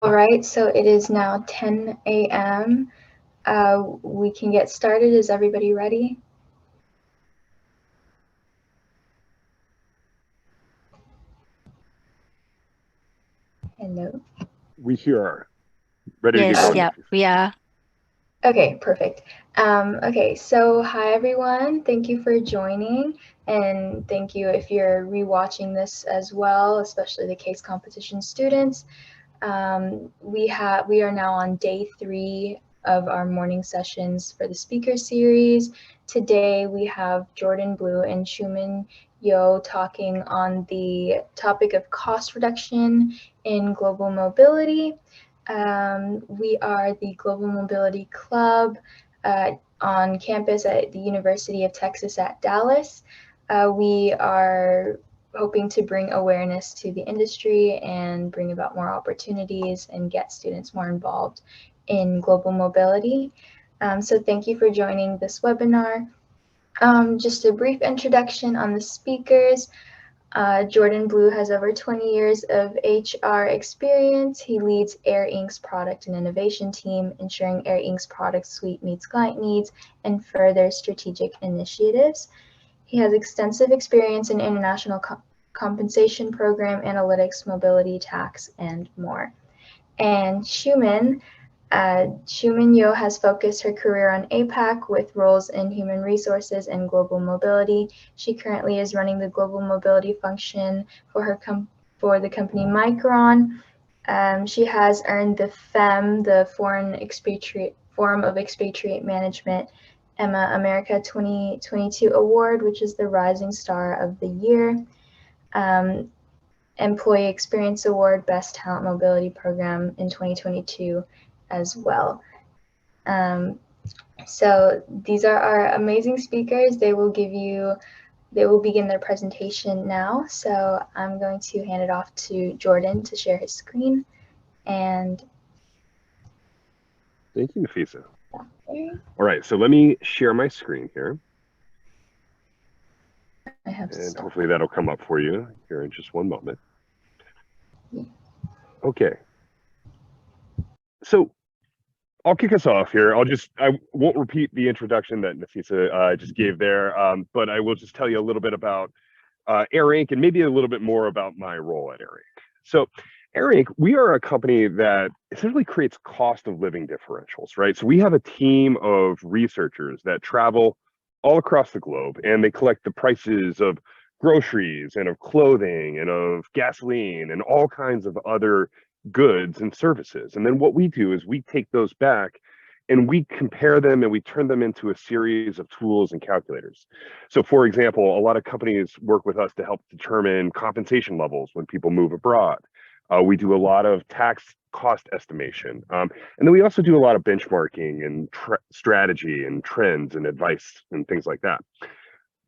All right, so it is now 10 a.m. We can get started. Is everybody ready? Hello. We here are ready to get Yes, going. yeah, we are. Okay, perfect. Okay, so hi everyone. Thank you for joining, and thank you if you're rewatching this as well, especially the case competition students. We are now on day 3 of our morning sessions for the speaker series. Today we have Jordan Blue and Shumin Yeo talking on the topic of cost reduction in global mobility. We are the Global Mobility Club on campus at the University of Texas at Dallas. We are hoping to bring awareness to the industry and bring about more opportunities and get students more involved in global mobility. So thank you for joining this webinar. Just a brief introduction on the speakers. Jordan Blue has over 20 years of HR experience. He leads AirInc's product and innovation team, ensuring AirInc's product suite meets client needs and furthers strategic initiatives. He has extensive experience in international compensation program, analytics, mobility, tax, and more. And Shumin Yeo has focused her career on APAC with roles in human resources and global mobility. She currently is running the global mobility function for for the company Micron. She has earned the FEM, the Forum of Expatriate Management, Emma America 2022 Award, which is the Rising Star of the Year. Employee Experience Award, Best Talent Mobility Program in 2022 as well. So these are our amazing speakers. They will begin their presentation now. So I'm going to hand it off to Jordan to share his screen. And Thank you, Nafisa. All right, so let me share my screen here. And hopefully that'll come up for you here in just one moment. Okay. So I'll kick us off here. I won't repeat the introduction that Nafisa just gave there, but I will just tell you a little bit about AirInc and maybe a little bit more about my role at AirInc. So AirInc, we are a company that essentially creates cost of living differentials, right? So we have a team of researchers that travel all across the globe, and they collect the prices of groceries and of clothing and of gasoline and all kinds of other goods and services. And then what we do is we take those back and we compare them and we turn them into a series of tools and calculators. So for example, a lot of companies work with us to help determine compensation levels when people move abroad. We do a lot of tax cost estimation. And then we also do a lot of benchmarking and strategy and trends and advice and things like that.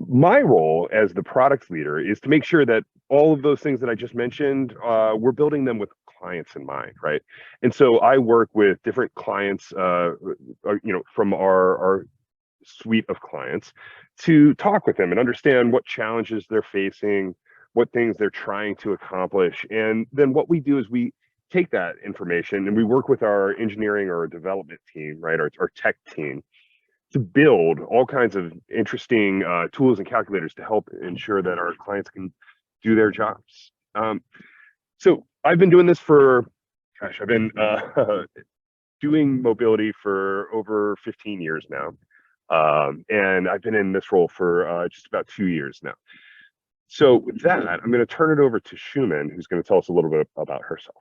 My role as the product leader is to make sure that all of those things that I just mentioned, we're building them with clients in mind, right? And so I work with different clients, from our suite of clients to talk with them and understand what challenges they're facing, what things they're trying to accomplish. And then what we do is we take that information and we work with our engineering or development team, right, our tech team, to build all kinds of interesting tools and calculators to help ensure that our clients can do their jobs. So I've been doing this for, I've been doing mobility for over 15 years now. And I've been in this role for just about 2 years now. So with that, I'm going to turn it over to Shumin, who's going to tell us a little bit about herself.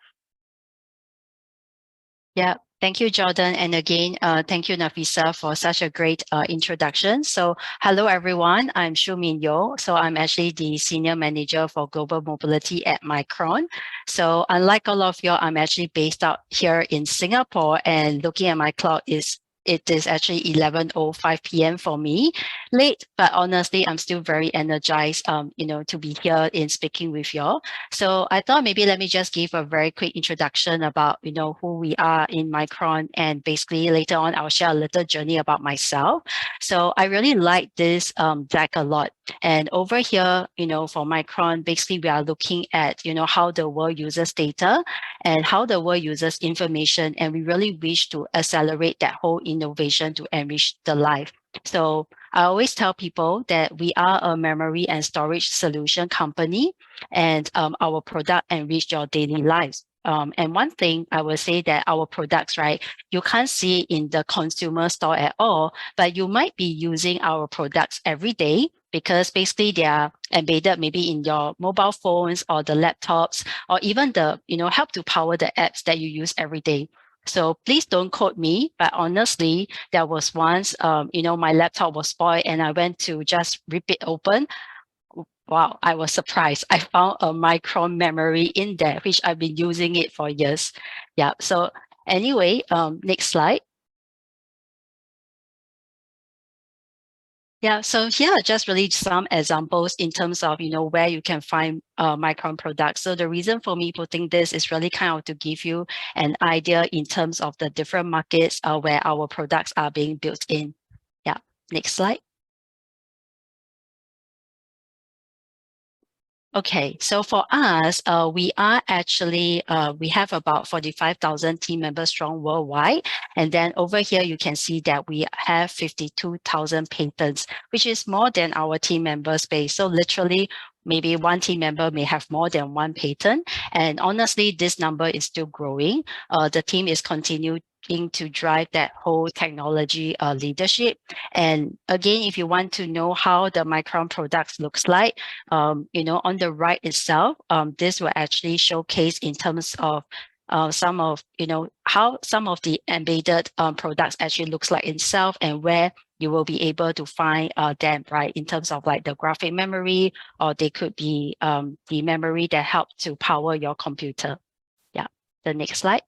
Yeah, thank you, Jordan. And again, thank you, Nafisa, for such a great introduction. So hello, everyone. I'm Shumin Yeo. So I'm actually the Senior Manager for Global Mobility at Micron. So unlike all of you, I'm actually based out here in Singapore, and looking at my clock is it is actually 11:05 p.m. for me. Late, but honestly, I'm still very energized, to be here in speaking with y'all. So I thought maybe let me just give a very quick introduction about, who we are in Micron, and basically later on, I'll share a little journey about myself. So I really like this deck a lot. And over here, for Micron, basically we are looking at, how the world uses data and how the world uses information. And we really wish to accelerate that whole innovation to enrich the life. So I always tell people that we are a memory and storage solution company, and our product enrich your daily lives. And one thing I will say that our products, right, you can't see in the consumer store at all, but you might be using our products every day because basically they are embedded maybe in your mobile phones or the laptops, or even the, help to power the apps that you use every day. So please don't quote me, but honestly, there was once, my laptop was spoiled and I went to just rip it open. Wow, I was surprised. I found a Micron memory in there, which I've been using it for years. Yeah, so anyway, next slide. Yeah, so here are just really some examples in terms of, where you can find Micron products. So the reason for me putting this is really kind of to give you an idea in terms of the different markets where our products are being built in. Yeah, next slide. Okay, so for us, we are actually, we have about 45,000 team members strong worldwide. And then over here, you can see that we have 52,000 patents, which is more than our team members base. So literally, maybe one team member may have more than one patent. And honestly, this number is still growing. The team is continuing to drive that whole technology leadership. And again, if you want to know how the Micron products looks like, on the right itself, this will actually showcase in terms of some of, how some of the embedded products actually looks like itself, and where you will be able to find them, right, in terms of like the graphic memory, or they could be the memory that help to power your computer. Yeah, the next slide.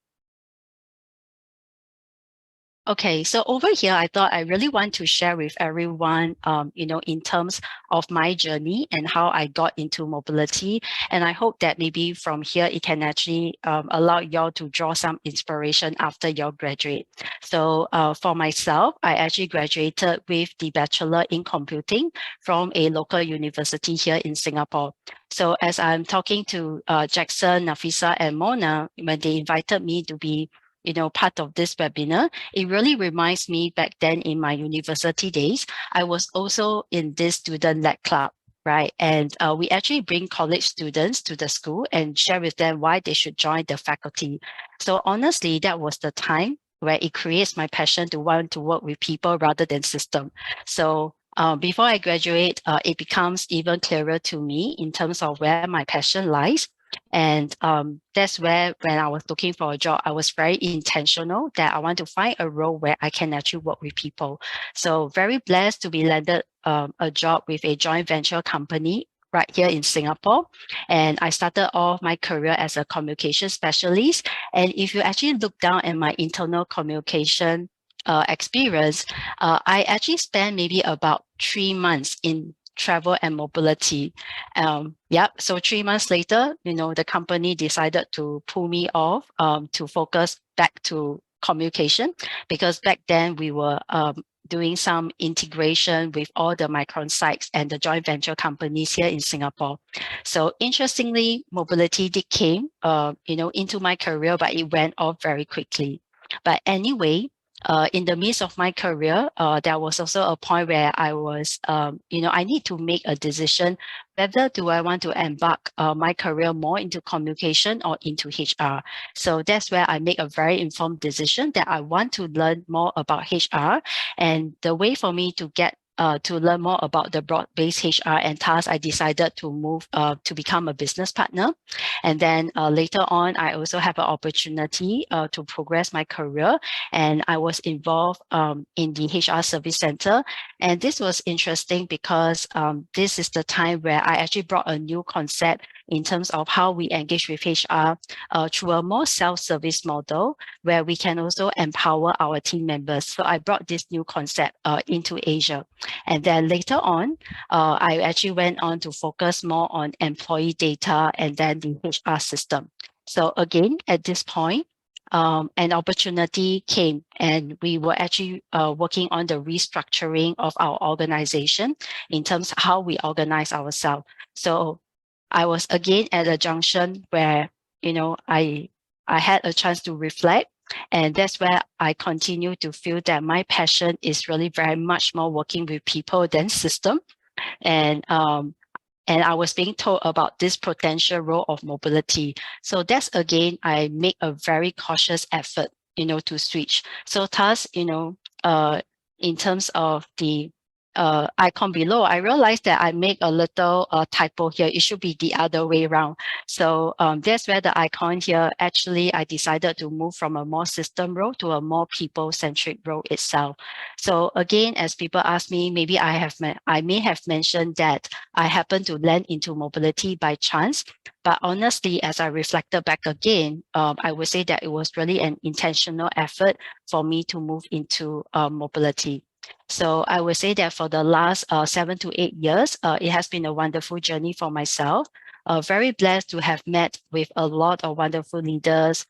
Okay, so over here, I thought I really want to share with everyone, in terms of my journey and how I got into mobility. And I hope that maybe from here, it can actually allow y'all to draw some inspiration after your graduate. So for myself, I actually graduated with the Bachelor in Computing from a local university here in Singapore. So as I'm talking to Jackson, Nafisa, and Mona, when they invited me to be part of this webinar, it really reminds me back then in my university days, I was also in this student-led club, right? And we actually bring college students to the school and share with them why they should join the faculty. So honestly, that was the time where it creates my passion to want to work with people rather than system. So before I graduate, it becomes even clearer to me in terms of where my passion lies. And that's where, when I was looking for a job, I was very intentional that I want to find a role where I can actually work with people. So very blessed to be landed a job with a joint venture company right here in Singapore. And I started off my career as a communication specialist. And if you actually look down at my internal communication experience, I actually spent maybe about 3 months in travel and mobility. So 3 months later, the company decided to pull me off to focus back to communication, because back then we were doing some integration with all the Micron sites and the joint venture companies here in Singapore. So interestingly, mobility did came, into my career, but it went off very quickly. But anyway, in the midst of my career, there was also a point where I was, I need to make a decision whether do I want to embark my career more into communication or into HR. So that's where I make a very informed decision that I want to learn more about HR. And the way for me to get to learn more about the broad-based HR and tasks, I decided to move to become a business partner. And then later on, I also have an opportunity to progress my career. And I was involved in the HR service center. And this was interesting because this is the time where I actually brought a new concept in terms of how we engage with HR through a more self-service model where we can also empower our team members. So I brought this new concept into Asia. And then later on, I actually went on to focus more on employee data and then the HR system. So again, at this point, an opportunity came and we were actually working on the restructuring of our organization in terms of how we organize ourselves. So I was again at a junction where, I had a chance to reflect, and that's where I continue to feel that my passion is really very much more working with people than system. And I was being told about this potential role of mobility. So that's again, I make a very cautious effort, to switch. So thus, in terms of the icon below, I realized that I make a little typo here. It should be the other way around. So that's where the icon here, actually, I decided to move from a more system role to a more people-centric role itself. So again, as people ask me, maybe I may have mentioned that I happened to land into mobility by chance. But honestly, as I reflected back again, I would say that it was really an intentional effort for me to move into mobility. So I would say that for the last 7 to 8 years, it has been a wonderful journey for myself. Very blessed to have met with a lot of wonderful leaders,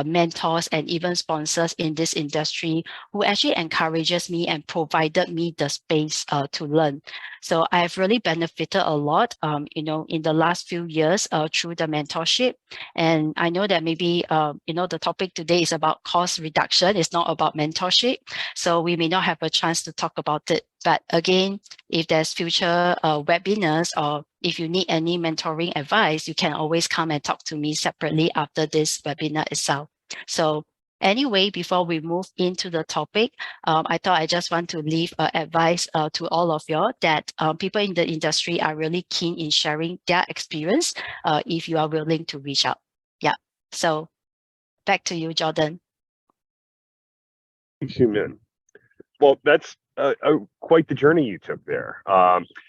mentors, and even sponsors in this industry who actually encourages me and provided me the space to learn. So I've really benefited a lot, in the last few years through the mentorship. And I know that maybe, the topic today is about cost reduction. It's not about mentorship. So we may not have a chance to talk about it. But again, if there's future webinars or if you need any mentoring advice, you can always come and talk to me separately after this webinar itself. So anyway, before we move into the topic, I thought I just want to leave advice to all of you that people in the industry are really keen in sharing their experience if you are willing to reach out. Yeah. So back to you, Jordan. Shumin. Well, that's quite the journey you took there.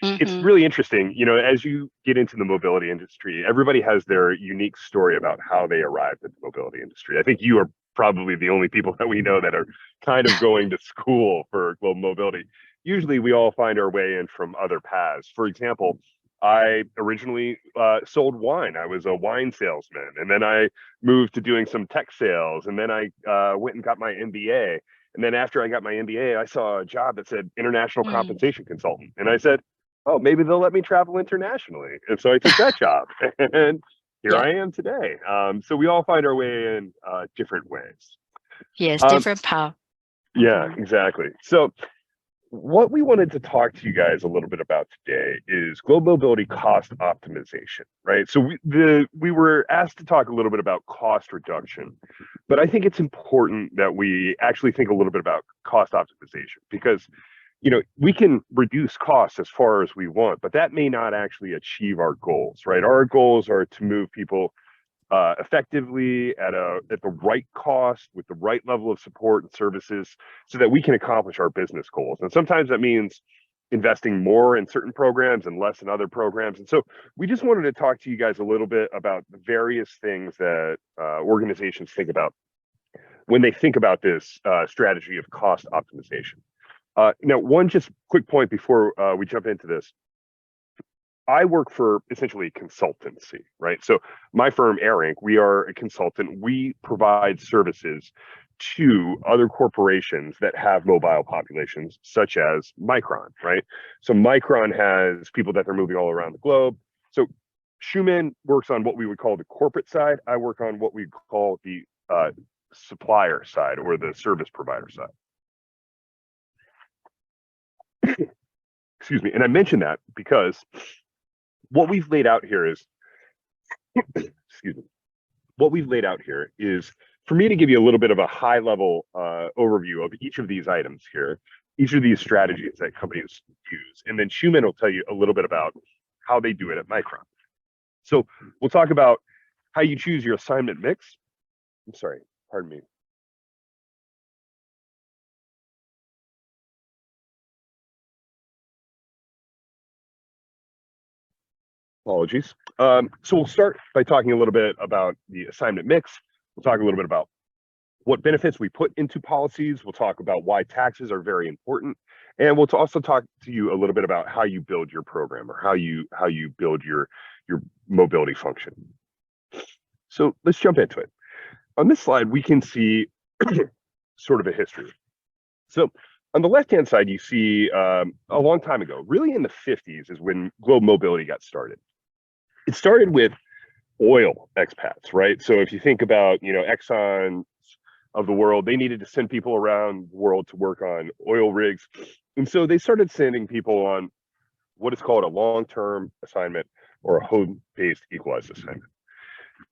It's Mhm. really interesting. As you get into the mobility industry, everybody has their unique story about how they arrived at the mobility industry. I think you are probably the only people that we know that are kind of going to school for global mobility. Usually we all find our way in from other paths. For example, I originally sold wine. I was a wine salesman, and then I moved to doing some tech sales, and then I went and got my MBA. And then after I got my MBA, I saw a job that said international compensation consultant. And I said, oh, maybe they'll let me travel internationally. And so I took that job. And here Yeah. I am today. So we all find our way in different ways. Yes, different path. Yeah, exactly. So what we wanted to talk to you guys a little bit about today is global mobility cost optimization, right? So we were asked to talk a little bit about cost reduction, but I think it's important that we actually think a little bit about cost optimization because we can reduce costs as far as we want, but that may not actually achieve our goals, right? Our goals are to move people effectively at the right cost with the right level of support and services so that we can accomplish our business goals. And sometimes that means investing more in certain programs and less in other programs. And so we just wanted to talk to you guys a little bit about the various things that organizations think about when they think about this strategy of cost optimization. Now, one just quick point before we jump into this. I work for essentially consultancy, right? So my firm, AirInc, we are a consultant. We provide services to other corporations that have mobile populations, such as Micron, right? So Micron has people that they're moving all around the globe. So Shumin works on what we would call the corporate side. I work on what we call the supplier side or the service provider side. Excuse me. And I mention that because what we've laid out here is, excuse me, what we've laid out here is for me to give you a little bit of a high level overview of each of these items here, each of these strategies that companies use. And then Shumin will tell you a little bit about how they do it at Micron. So we'll talk about how you choose your assignment mix. I'm sorry, pardon me. Apologies. So we'll start by talking a little bit about the assignment mix. We'll talk a little bit about what benefits we put into policies. We'll talk about why taxes are very important. And we'll also talk to you a little bit about how you build your program or how you build your mobility function. So let's jump into it. On this slide, we can see sort of a history. So on the left-hand side, you see a long time ago, really in the 50s is when global mobility got started. It started with oil expats, right? So if you think about, Exxon of the world, they needed to send people around the world to work on oil rigs. And so they started sending people on what is called a long-term assignment or a home-based equalized assignment.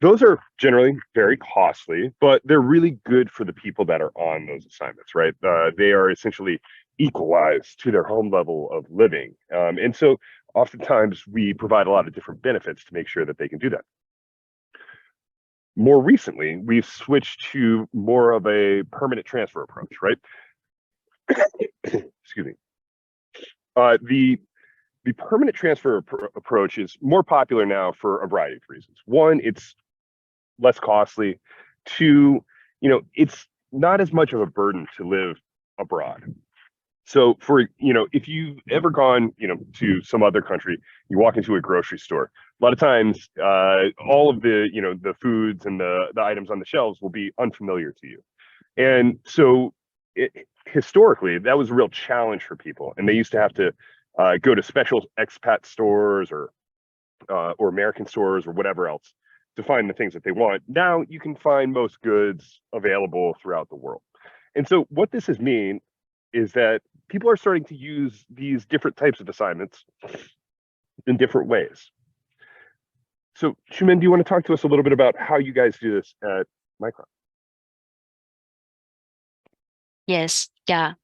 Those are generally very costly, but they're really good for the people that are on those assignments, right? They are essentially equalized to their home level of living. And so oftentimes we provide a lot of different benefits to make sure that they can do that. More recently, we've switched to more of a permanent transfer approach, right? Excuse me. The permanent transfer approach is more popular now for a variety of reasons. One, it's less costly. Two, it's not as much of a burden to live abroad. So if you've ever gone, to some other country, you walk into a grocery store, a lot of times, all of the, the foods and the items on the shelves will be unfamiliar to you. And so historically, that was a real challenge for people. And they used to have to go to special expat stores or American stores or whatever else to find the things that they want. Now you can find most goods available throughout the world. And so what this has mean is that people are starting to use these different types of assignments in different ways. So Shumin, do you want to talk to us a little bit about how you guys do this at Micron? Yes, yeah.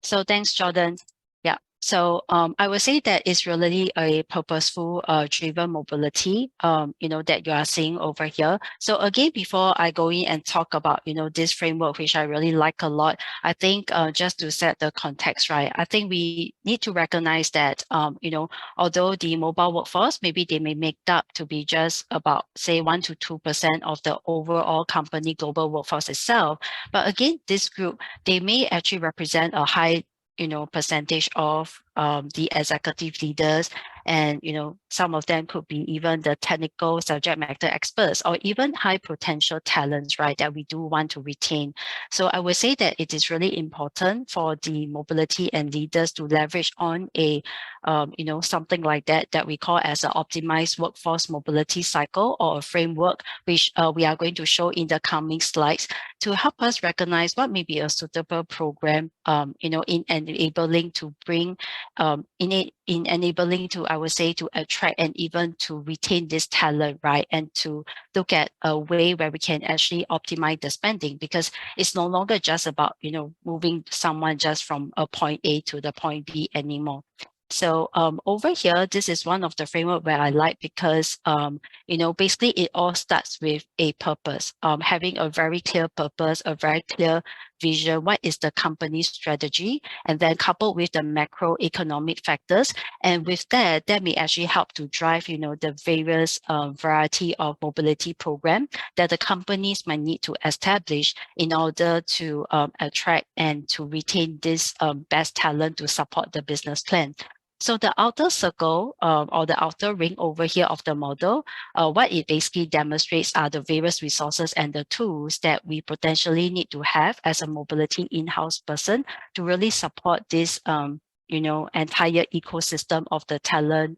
So thanks, Jordan. Yeah. So I would say that it's really a purposeful driven mobility, that you are seeing over here. So again, before I go in and talk about, this framework, which I really like a lot, I think just to set the context, right, I think we need to recognize that, although the mobile workforce, maybe they may make up to be just about, say, 1 to 2% of the overall company global workforce itself. But again, this group, they may actually represent a high percentage of the executive leaders, and some of them could be even the technical subject matter experts or even high potential talents, right, that we do want to retain. So I would say that it is really important for the mobility and leaders to leverage on a something like that we call as an optimized workforce mobility cycle, or a framework, which we are going to show in the coming slides, to help us recognize what may be a suitable program, in enabling to bring, in enabling to, I would say, to attract and even to retain this talent, right? And to look at a way where we can actually optimize the spending, because it's no longer just about, moving someone just from a point A to the point B anymore. So over here, this is one of the framework where I like, because, basically it all starts with a purpose, having a very clear purpose, a very clear vision, what is the company's strategy, and then coupled with the macroeconomic factors. And with that may actually help to drive, the various variety of mobility program that the companies might need to establish in order to attract and to retain this best talent to support the business plan. So the outer circle or the outer ring over here of the model, what it basically demonstrates are the various resources and the tools that we potentially need to have as a mobility in-house person to really support this entire ecosystem of the talent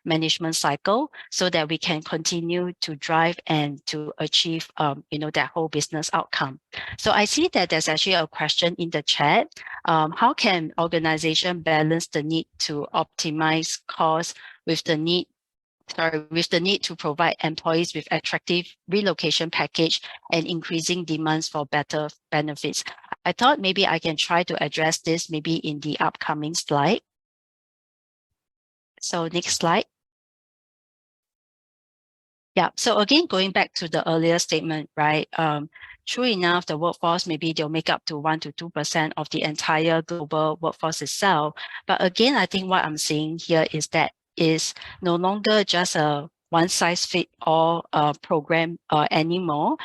management cycle, so that we can continue to drive and to achieve that whole business outcome. So I see that there's actually a question in the chat. How can organization balance the need to optimize costs with the need to provide employees with attractive relocation package and increasing demands for better benefits? I thought maybe I can try to address this maybe in the upcoming slide. So next slide. Yeah, so again, going back to the earlier statement, right? True enough, the workforce, maybe they'll make up to 1 to 2% of the entire global workforce itself. But again, I think what I'm seeing here is that is no longer just a one-size-fits-all program anymore.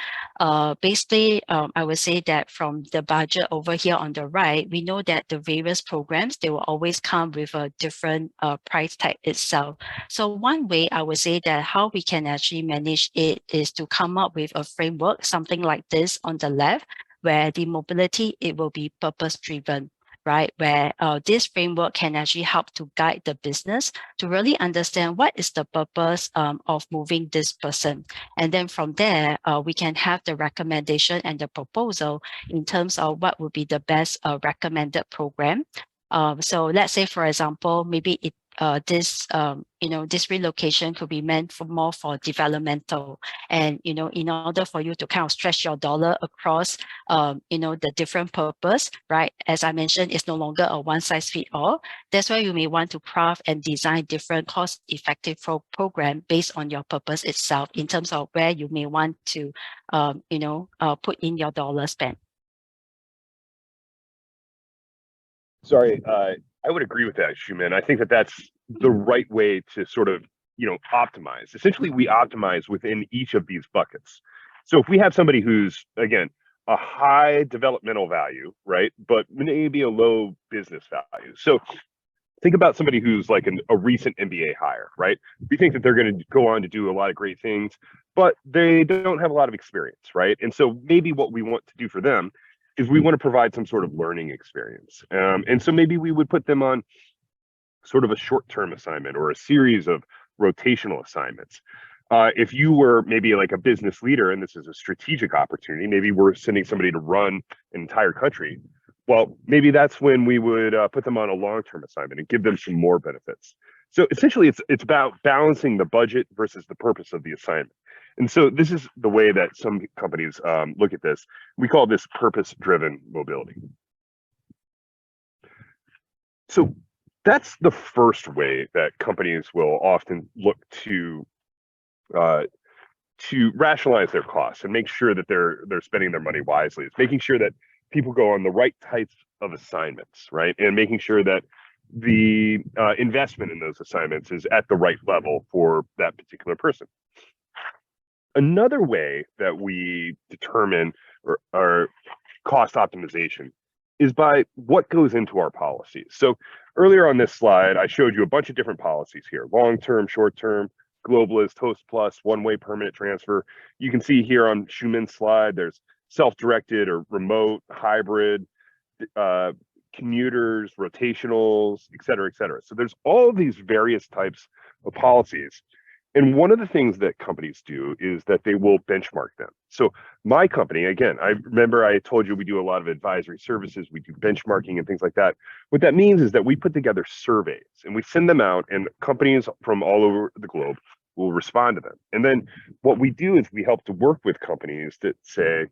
Basically, I would say that from the budget over here on the right, we know that the various programs, they will always come with a different price tag itself. So one way I would say that how we can actually manage it is to come up with a framework, something like this on the left, where the mobility, it will be purpose-driven, right? Where this framework can actually help to guide the business to really understand what is the purpose of moving this person. And then from there, we can have the recommendation and the proposal in terms of what would be the best recommended program. So let's say, for example, maybe this relocation could be meant for more for developmental, and in order for you to kind of stretch your dollar across the different purpose, right? As I mentioned, it's no longer a one size fit all. That's why you may want to craft and design different cost-effective program based on your purpose itself, in terms of where you may want to put in your dollar spend. Sorry, I would agree with that, Shumin. I think that that's the right way to sort of, optimize. Essentially, we optimize within each of these buckets. So if we have somebody who's, again, a high developmental value, right, but maybe a low business value. So think about somebody who's like a recent MBA hire, right? We think that they're going to go on to do a lot of great things, but they don't have a lot of experience, right? And so maybe what we want to do for them is we want to provide some sort of learning experience. And so maybe we would put them on sort of a short-term assignment or a series of rotational assignments. If you were maybe like a business leader and this is a strategic opportunity, maybe we're sending somebody to run an entire country. Well, maybe that's when we would put them on a long-term assignment and give them some more benefits. So essentially, it's about balancing the budget versus the purpose of the assignment. And so this is the way that some companies look at this. We call this purpose-driven mobility. So that's the first way that companies will often look to rationalize their costs and make sure that they're spending their money wisely. It's making sure that people go on the right types of assignments, right? And making sure that the investment in those assignments is at the right level for that particular person. Another way that we determine our cost optimization is by what goes into our policies. So earlier on this slide, I showed you a bunch of different policies here: long-term, short-term, globalist, host plus, one-way permanent transfer. You can see here on Shumin's slide, there's self-directed or remote, hybrid, commuters, rotationals, et cetera, et cetera. So there's all of these various types of policies. And one of the things that companies do is that they will benchmark them. So my company, again, I remember I told you we do a lot of advisory services, we do benchmarking and things like that. What that means is that we put together surveys and we send them out, and companies from all over the globe will respond to them. And then what we do is we help to work with companies that say,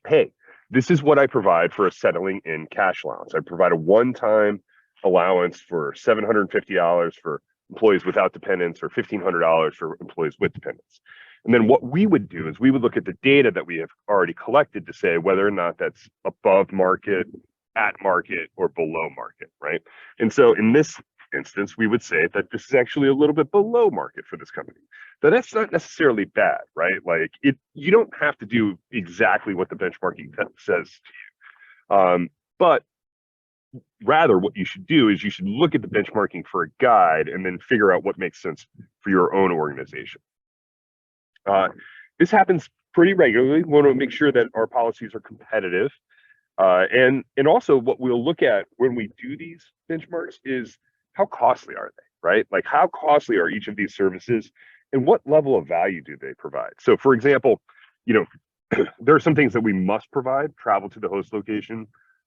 hey, this is what I provide for a settling in cash allowance. I provide a one-time allowance for $750 for employees without dependents, or $1,500 for employees with dependents. And then what we would do is we would look at the data that we have already collected to say whether or not that's above market, at market, or below market, right? And so in this instance, we would say that this is actually a little bit below market for this company. But that's not necessarily bad, right? Like you don't have to do exactly what the benchmarking says to you. But rather, what you should do is you should look at the benchmarking for a guide and then figure out what makes sense for your own organization. This happens pretty regularly. We want to make sure that our policies are competitive. And also what we'll look at when we do these benchmarks is how costly are they, right? Like how costly are each of these services and what level of value do they provide? So for example, there are some things that we must provide: travel to the host location,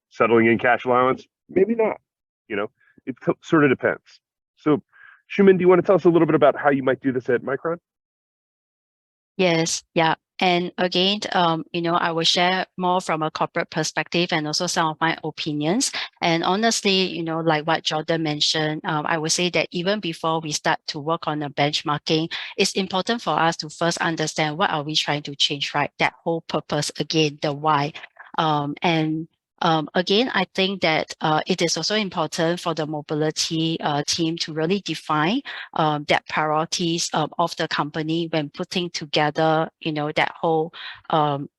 settling in cash allowance, maybe not. It sort of depends. So Shumin, do you want to tell us a little bit about how you might do this at Micron? Yes, yeah. And again, I will share more from a corporate perspective and also some of my opinions. And honestly, like what Jordan mentioned, I would say that even before we start to work on the benchmarking, it's important for us to first understand what are we trying to change, right? That whole purpose, again, the why. And Again, I think that it is also important for the mobility team to really define that priorities of the company when putting together, that whole,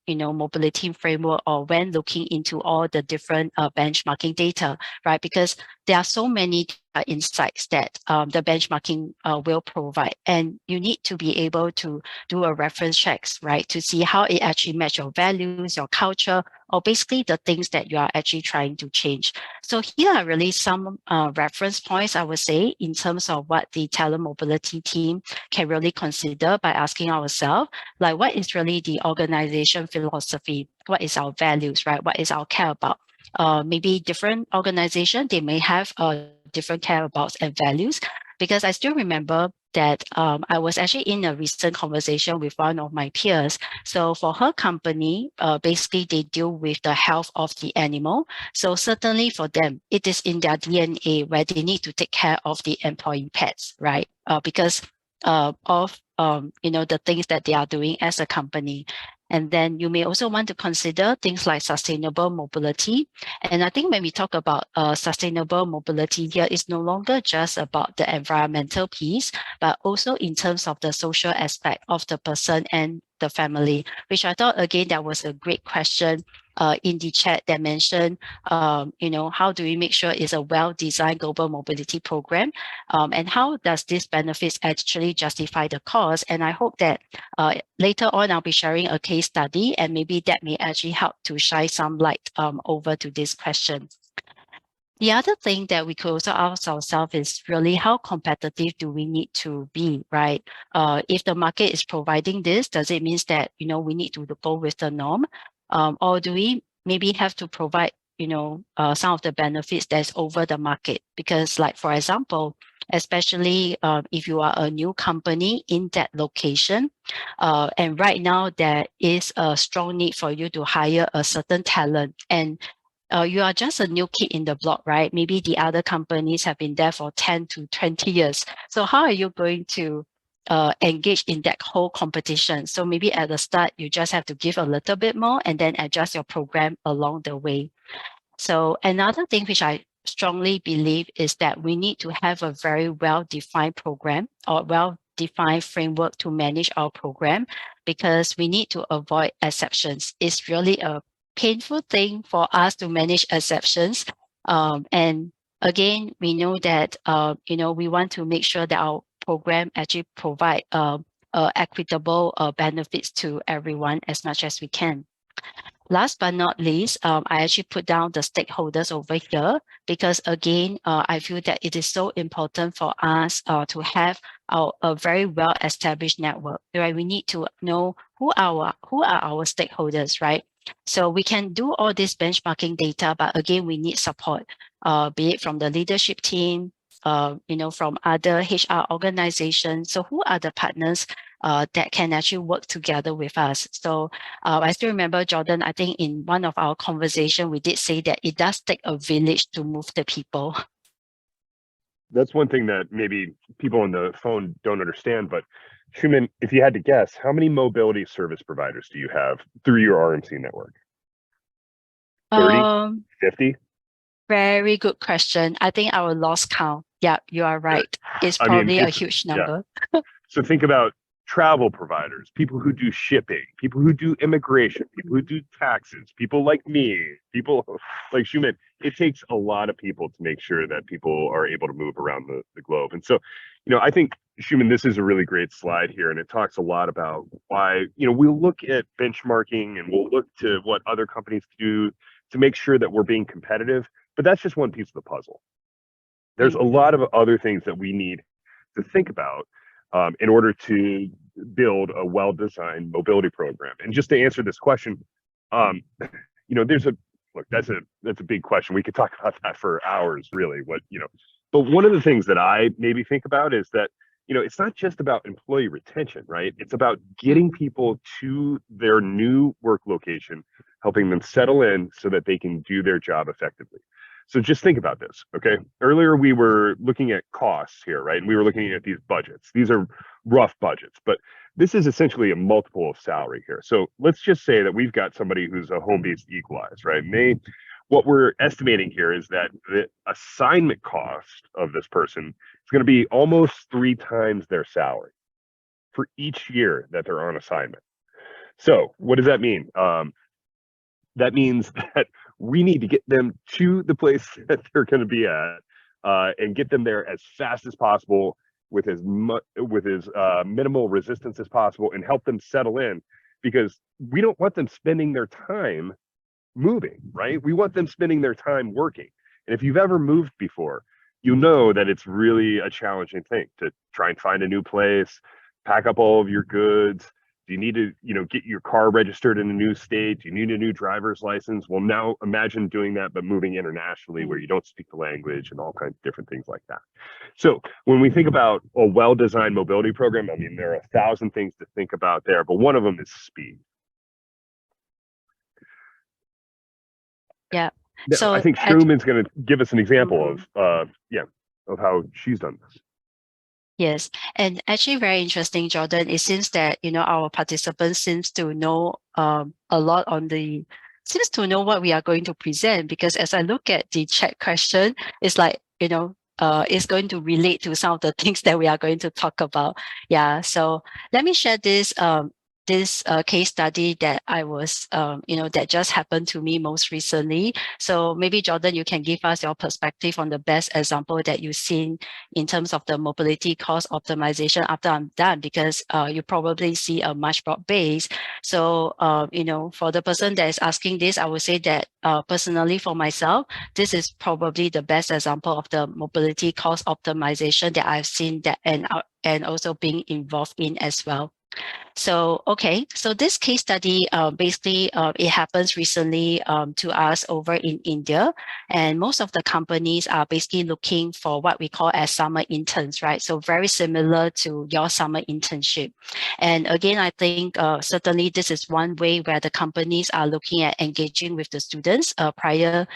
mobility framework, or when looking into all the different benchmarking data, right? Because there are so many insights that the benchmarking will provide, and you need to be able to do a reference checks, right, to see how it actually matches your values, your culture, or basically the things that you are actually trying to change. So here are really some reference points, I would say, in terms of what the talent mobility team can really consider by asking ourselves, like, what is really the organization philosophy? What is our values, right? What is our care about? Maybe different organization, they may have different care abouts and values, because I still remember that I was actually in a recent conversation with one of my peers. So for her company, basically they deal with the health of the animal. So certainly for them, it is in their DNA where they need to take care of the employee pets, right? Because of the things that they are doing as a company. And then you may also want to consider things like sustainable mobility. And I think when we talk about sustainable mobility here, it's no longer just about the environmental piece, but also in terms of the social aspect of the person and the family, which I thought, again, that was a great question in the chat that mentioned, how do we make sure it's a well-designed global mobility program? And how does this benefits actually justify the cost? And I hope that later on, I'll be sharing a case study, and maybe that may actually help to shine some light over to this question. The other thing that we could also ask ourselves is really how competitive do we need to be, right? If the market is providing this, does it mean that, we need to go with the norm? Or do we maybe have to provide, some of the benefits that's over the market? Because, like, for example, especially if you are a new company in that location, and right now there is a strong need for you to hire a certain talent, and you are just a new kid in the block, right? Maybe the other companies have been there for 10 to 20 years. So how are you going to engage in that whole competition? So maybe at the start, you just have to give a little bit more and then adjust your program along the way. So another thing which I strongly believe is that we need to have a very well-defined program or well-defined framework to manage our program, because we need to avoid exceptions. It's really a painful thing for us to manage exceptions. And again, we know that, we want to make sure that our program actually provide equitable benefits to everyone as much as we can. Last but not least, I actually put down the stakeholders over here, because again, I feel that it is so important for us to have a very well-established network, right? We need to know who are our stakeholders, right? So we can do all this benchmarking data, but again, we need support, be it from the leadership team, from other HR organizations. So who are the partners that can actually work together with us? So I still remember, Jordan, I think in one of our conversation, we did say that it does take a village to move the people. That's one thing that maybe people on the phone don't understand, but Shumin, if you had to guess, how many mobility service providers do you have through your RMC network? 30, 50? Very good question. I think I will lost count. Yeah, you are right. It's probably a huge number. Yeah. So think about travel providers, people who do shipping, people who do immigration, people who do taxes, people like me, people like Shumin. It takes a lot of people to make sure that people are able to move around the globe. And so, I think, Shumin, this is a really great slide here, and it talks a lot about why, we'll look at benchmarking and we'll look to what other companies do to make sure that we're being competitive, but that's just one piece of the puzzle. There's a lot of other things that we need to think about in order to build a well-designed mobility program. And just to answer this question, that's a big question. We could talk about that for hours, really. But one of the things that I maybe think about is that, it's not just about employee retention, right? It's about getting people to their new work location, helping them settle in so that they can do their job effectively. So just think about this, okay? Earlier, we were looking at costs here, right? And we were looking at these budgets. These are rough budgets, but this is essentially a multiple of salary here. So let's just say that we've got somebody who's a home-based equalized, right? And they what we're estimating here is that the assignment cost of this person is going to be almost 3 times their salary for each year that they're on assignment. So what does that mean? That means that we need to get them to the place that they're going to be at and get them there as fast as possible with as minimal resistance as possible, and help them settle in, because we don't want them spending their time moving, right? We want them spending their time working. And if you've ever moved before, you know that it's really a challenging thing to try and find a new place, pack up all of your goods. Do you need to, get your car registered in a new state? Do you need a new driver's license? Well, now imagine doing that, but moving internationally where you don't speak the language and all kinds of different things like that. So when we think about a well-designed mobility program, I mean, there are 1,000 things to think about there, but one of them is speed. Yeah. Now, So I think Shumin's going to give us an example of how she's done this. Yes, and actually very interesting, Jordan. It seems that, our participants seems to know a lot seems to know what we are going to present, because as I look at the chat question, it's like, it's going to relate to some of the things that we are going to talk about. Yeah, so let me share this case study that I was, that just happened to me most recently. So maybe Jordan, you can give us your perspective on the best example that you've seen in terms of the mobility cost optimization after I'm done, because you probably see a much broad base. So, for the person that is asking this, I would say that personally for myself, this is probably the best example of the mobility cost optimization that I've seen and also being involved in as well. So, okay, so this case study, basically, it happens recently to us over in India, and most of the companies are basically looking for what we call as summer interns, right? So very similar to your summer internship. And again, I think certainly this is one way where the companies are looking at engaging with the students prior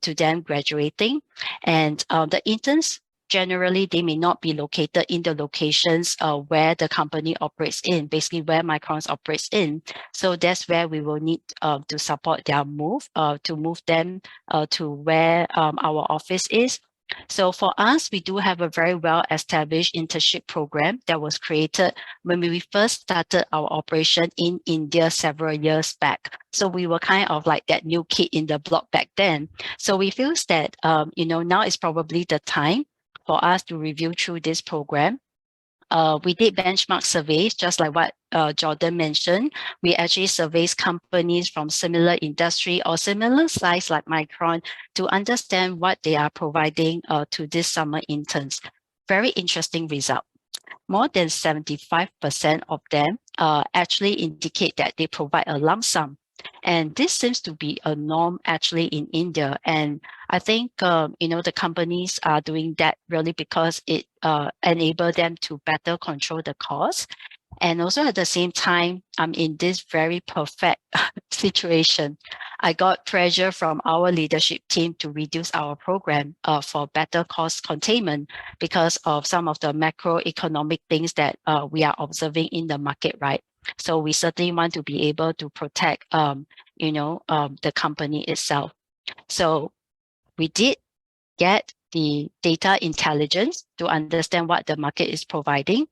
to them graduating. And the interns, generally, they may not be located in the locations where the company operates in, basically where Micron operates in. So that's where we will need to support their move, to move them to where our office is. So for us, we do have a very well-established internship program that was created when we first started our operation in India several years back. So we were kind of like that new kid in the block back then. So we feel that, now is probably the time for us to review through this program. We did benchmark surveys, just like what Jordan mentioned. We actually surveyed companies from similar industry or similar size like Micron to understand what they are providing to these summer interns. Very interesting result. More than 75% of them actually indicate that they provide a lump sum. And this seems to be a norm actually in India. And I think, the companies are doing that really because it enables them to better control the cost. And also at the same time, I'm in this very perfect situation. I got pressure from our leadership team to reduce our program for better cost containment because of some of the macroeconomic things that we are observing in the market, right? So we certainly want to be able to protect, the company itself. So we did get the data intelligence to understand what the market is providing.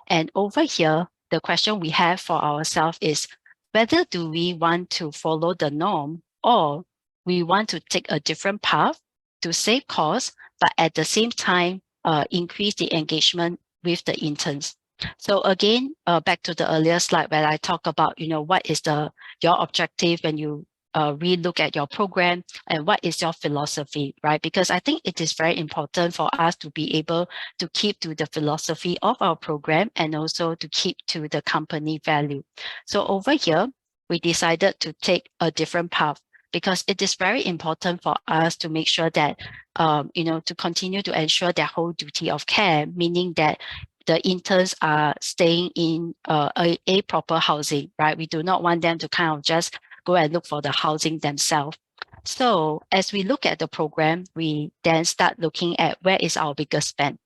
And over here, the question we have for ourselves is whether do we want to follow the norm or we want to take a different path to save costs, but at the same time, increase the engagement with the interns. So again, back to the earlier slide where I talk about, what is your objective when you relook at your program and what is your philosophy, right? Because I think it is very important for us to be able to keep to the philosophy of our program and also to keep to the company value. So over here, we decided to take a different path because it is very important for us to make sure that, to continue to ensure their whole duty of care, meaning that the interns are staying in a proper housing, right? We do not want them to kind of just go and look for the housing themselves. So as we look at the program, we then start looking at where is our biggest spend.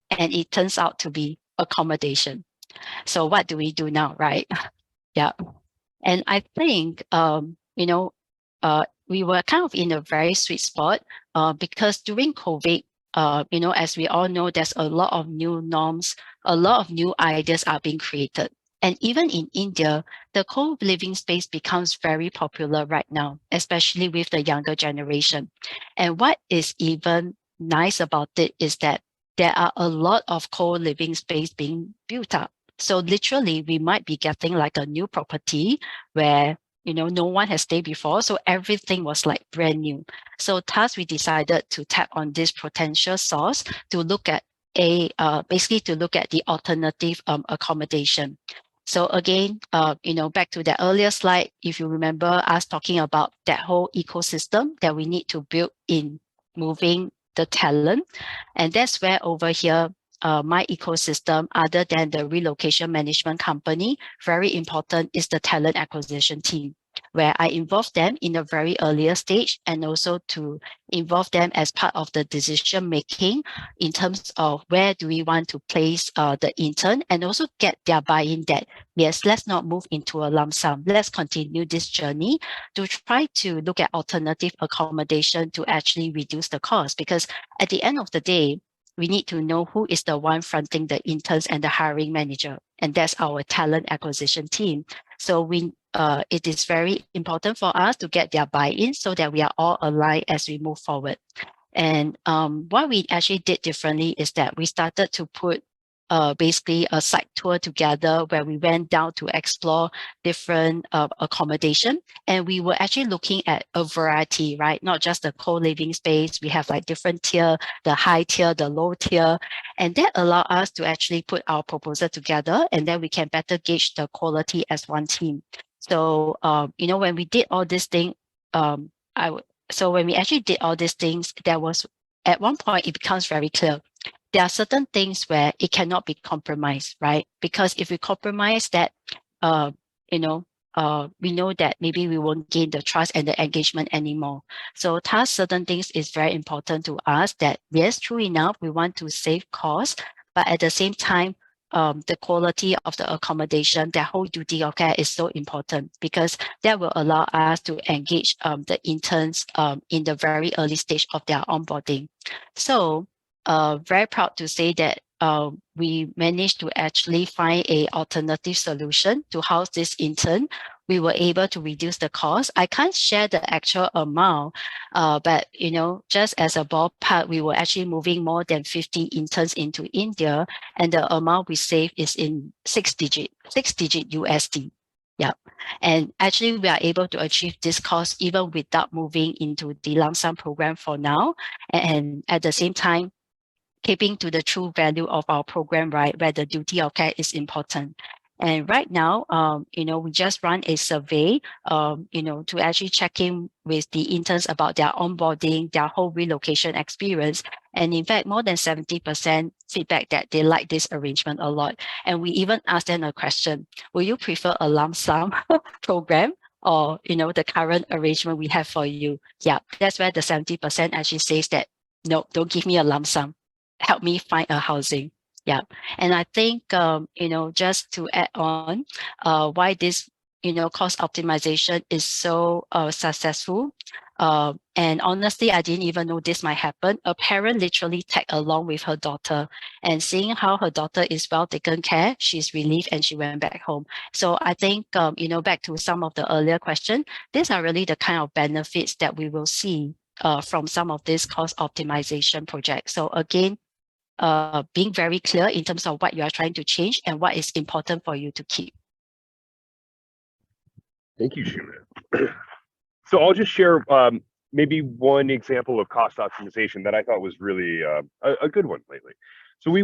And it turns out to be accommodation. So what do we do now, right? Yeah. And I think, we were kind of in a very sweet spot because during COVID, as we all know, there's a lot of new norms, a lot of new ideas are being created. And even in India, the co-living space becomes very popular right now, especially with the younger generation. And what is even nice about it is that there are a lot of co-living space being built up. So literally, we might be getting like a new property where no one has stayed before. So everything was like brand new. So thus we decided to tap on this potential source to look at basically to look at the alternative accommodation. So again, back to the earlier slide, if you remember us talking about that whole ecosystem that we need to build in moving the talent. And that's where over here, my ecosystem, other than the relocation management company, very important is the talent acquisition team, where I involve them in a very earlier stage and also to involve them as part of the decision making in terms of where do we want to place the intern, and also get their buy-in that, yes, let's not move into a lump sum. Let's continue this journey to try to look at alternative accommodation to actually reduce the cost. Because at the end of the day, we need to know who is the one fronting the interns and the hiring manager. And that's our talent acquisition team. So it is very important for us to get their buy-in so that we are all aligned as we move forward. And what we actually did differently is that we started to put basically a site tour together where we went down to explore different accommodation. And we were actually looking at a variety, right? Not just the co-living space. We have like different tier, the high tier, the low tier. And that allowed us to actually put our proposal together, and then we can better gauge the quality as one team. So, when we did all these things, so when we actually did all these things, there was, at one point, it becomes very clear. There are certain things where it cannot be compromised, right? Because if we compromise that, we know that maybe we won't gain the trust and the engagement anymore. So thus, certain things is very important to us that, yes, true enough, we want to save costs, but at the same time, the quality of the accommodation, that whole duty of care is so important, because that will allow us to engage the interns in the very early stage of their onboarding. So very proud to say that we managed to actually find an alternative solution to house this intern. We were able to reduce the cost. I can't share the actual amount, but just as a ballpark, we were actually moving more than 50 interns into India, and the amount we saved is in six digit USD. Yeah, and actually we are able to achieve this cost even without moving into the lump sum program for now, and at the same time, keeping to the true value of our program, right, where the duty of care is important. And right now, we just run a survey, to actually check in with the interns about their onboarding, their whole relocation experience. And in fact, more than 70% feedback that they like this arrangement a lot. And we even asked them a question: will you prefer a lump sum program, or, the current arrangement we have for you? Yeah, that's where the 70% actually says that, no, don't give me a lump sum. Help me find a housing. Yeah. And I think, just to add on, why this, cost optimization is so successful. And honestly, I didn't even know this might happen. A parent literally tagged along with her daughter, and seeing how her daughter is well taken care, she's relieved and she went back home. So I think, back to some of the earlier questions, these are really the kind of benefits that we will see from some of these cost optimization projects. So again, being very clear in terms of what you are trying to change and what is important for you to keep. Thank you, Shumin. So I'll just share maybe one example of cost optimization that I thought was really a good one lately. So we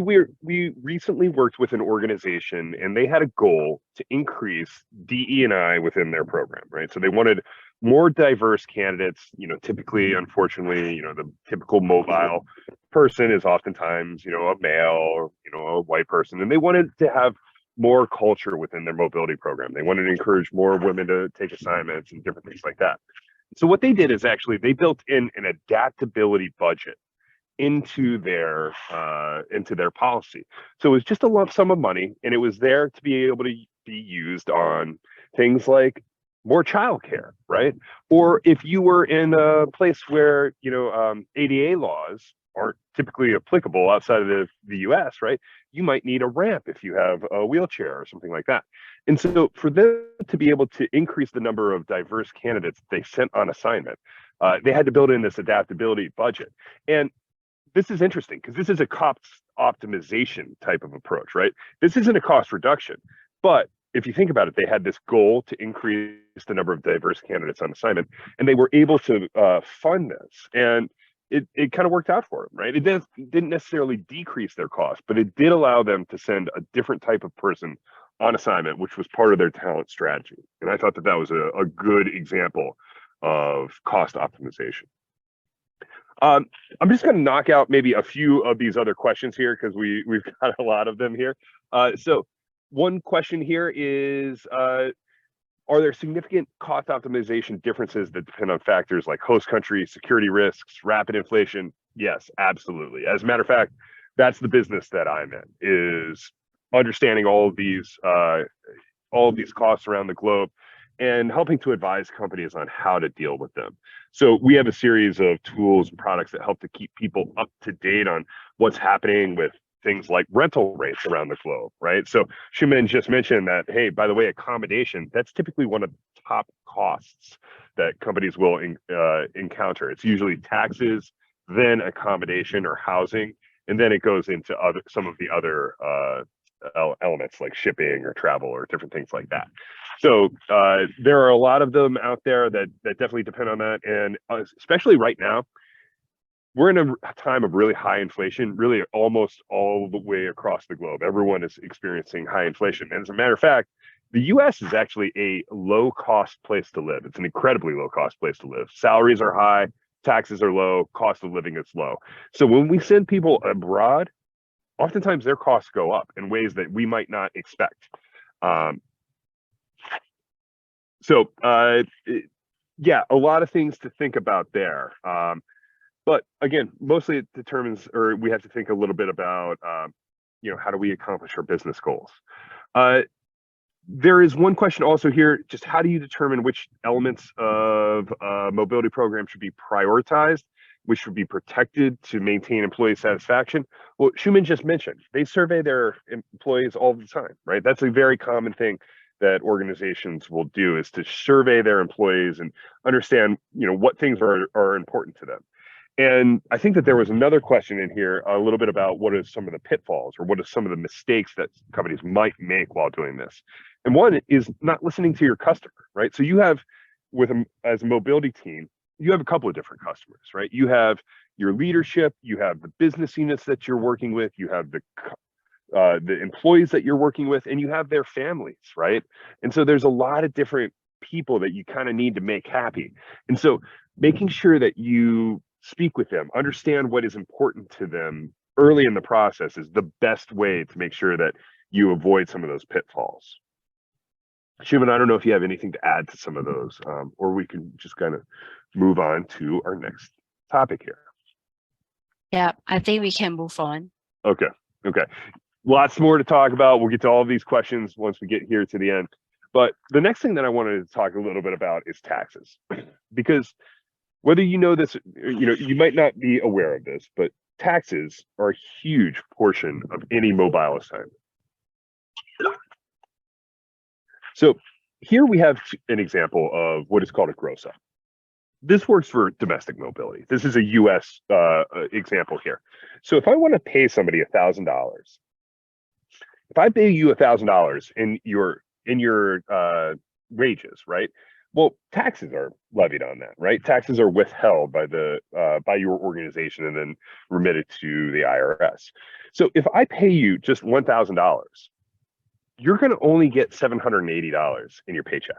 recently worked with an organization, and they had a goal to increase DE&I within their program, right? So they wanted more diverse candidates. Typically, unfortunately, the typical mobile person is oftentimes, a male or, a white person, and they wanted to have more culture within their mobility program. They wanted to encourage more women to take assignments and different things like that. So what they did is actually they built in an adaptability budget into their policy. So it was just a lump sum of money, and it was there to be able to be used on things like more childcare, right? Or if you were in a place where, ADA laws aren't typically applicable outside of the US, right? You might need a ramp if you have a wheelchair or something like that. And so for them to be able to increase the number of diverse candidates they sent on assignment, they had to build in this adaptability budget. And this is interesting because this is a cost optimization type of approach, right? This isn't a cost reduction, but if you think about it, they had this goal to increase the number of diverse candidates on assignment, and they were able to fund this, and it kind of worked out for them, right? It didn't necessarily decrease their cost, but it did allow them to send a different type of person on assignment, which was part of their talent strategy. And I thought that was a good example of cost optimization. I'm just going to knock out maybe a few of these other questions here because we've got a lot of them here. So one question here is, are there significant cost optimization differences that depend on factors like host country, security risks, rapid inflation? Yes, absolutely. As a matter of fact, that's the business that I'm in, is understanding all of these costs around the globe and helping to advise companies on how to deal with them. So we have a series of tools and products that help to keep people up to date on what's happening with things like rental rates around the globe, right? So Shumin just mentioned that, hey, by the way, accommodation, that's typically one of the top costs that companies will encounter. It's usually taxes, then accommodation or housing, and then it goes into some of the other elements like shipping or travel or different things like that. So there are a lot of them out there that definitely depend on that. And especially right now, we're in a time of really high inflation, really almost all the way across the globe. Everyone is experiencing high inflation. And as a matter of fact, the US is actually a low cost place to live. It's an incredibly low cost place to live. Salaries are high, taxes are low, cost of living is low. So when we send people abroad, oftentimes their costs go up in ways that we might not expect. Yeah, a lot of things to think about there. But again, mostly it determines, or we have to think a little bit about, how do we accomplish our business goals? There is one question also here, just how do you determine which elements of a mobility program should be prioritized, which should be protected to maintain employee satisfaction? Well, Shumin just mentioned, they survey their employees all the time, right? That's a very common thing that organizations will do, is to survey their employees and understand, what things are important to them. And I think that there was another question in here, a little bit about what are some of the pitfalls or what are some of the mistakes that companies might make while doing this. And one is not listening to your customer, right? So you have, as a mobility team, you have a couple of different customers, right? You have your leadership, you have the business units that you're working with, you have the employees that you're working with, and you have their families, right? And so there's a lot of different people that you kind of need to make happy. And so making sure that you speak with them, understand what is important to them early in the process is the best way to make sure that you avoid some of those pitfalls. Shumin, I don't know if you have anything to add to some of those, or we can just kind of move on to our next topic here. Yeah, I think we can move on. Okay. Lots more to talk about. We'll get to all of these questions once we get here to the end. But the next thing that I wanted to talk a little bit about is taxes, because whether you know this, you might not be aware of this, but taxes are a huge portion of any mobile assignment. So here we have an example of what is called a gross up. This works for domestic mobility. This is a US example here. So if I want to pay somebody $1,000, if I pay you $1,000 in your wages, right? Well, taxes are levied on that, right? Taxes are withheld by your organization and then remitted to the IRS. So if I pay you just $1,000, you're going to only get $780 in your paycheck,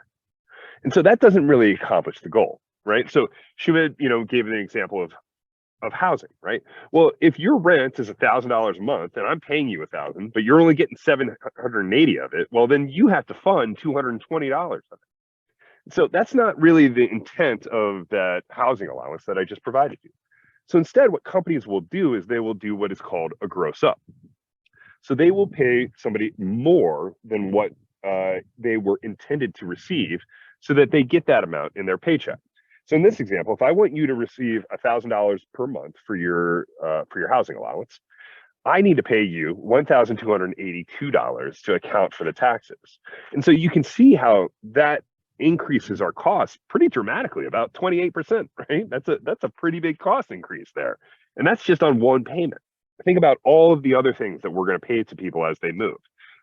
and so that doesn't really accomplish the goal, right? So Shumin, gave an example of housing, right? Well, if your rent is $1,000 a month and I'm paying you $1,000, but you're only getting 780 of it, well, then you have to fund $220 of it. So that's not really the intent of that housing allowance that I just provided you. So instead, what companies will do is they will do what is called a gross up. So they will pay somebody more than what they were intended to receive so that they get that amount in their paycheck. So in this example, if I want you to receive $1,000 per month for your housing allowance, I need to pay you $1,282 to account for the taxes. And so you can see how that increases our costs pretty dramatically, about 28%, right? That's a pretty big cost increase there. And that's just on one payment. Think about all of the other things that we're going to pay to people as they move.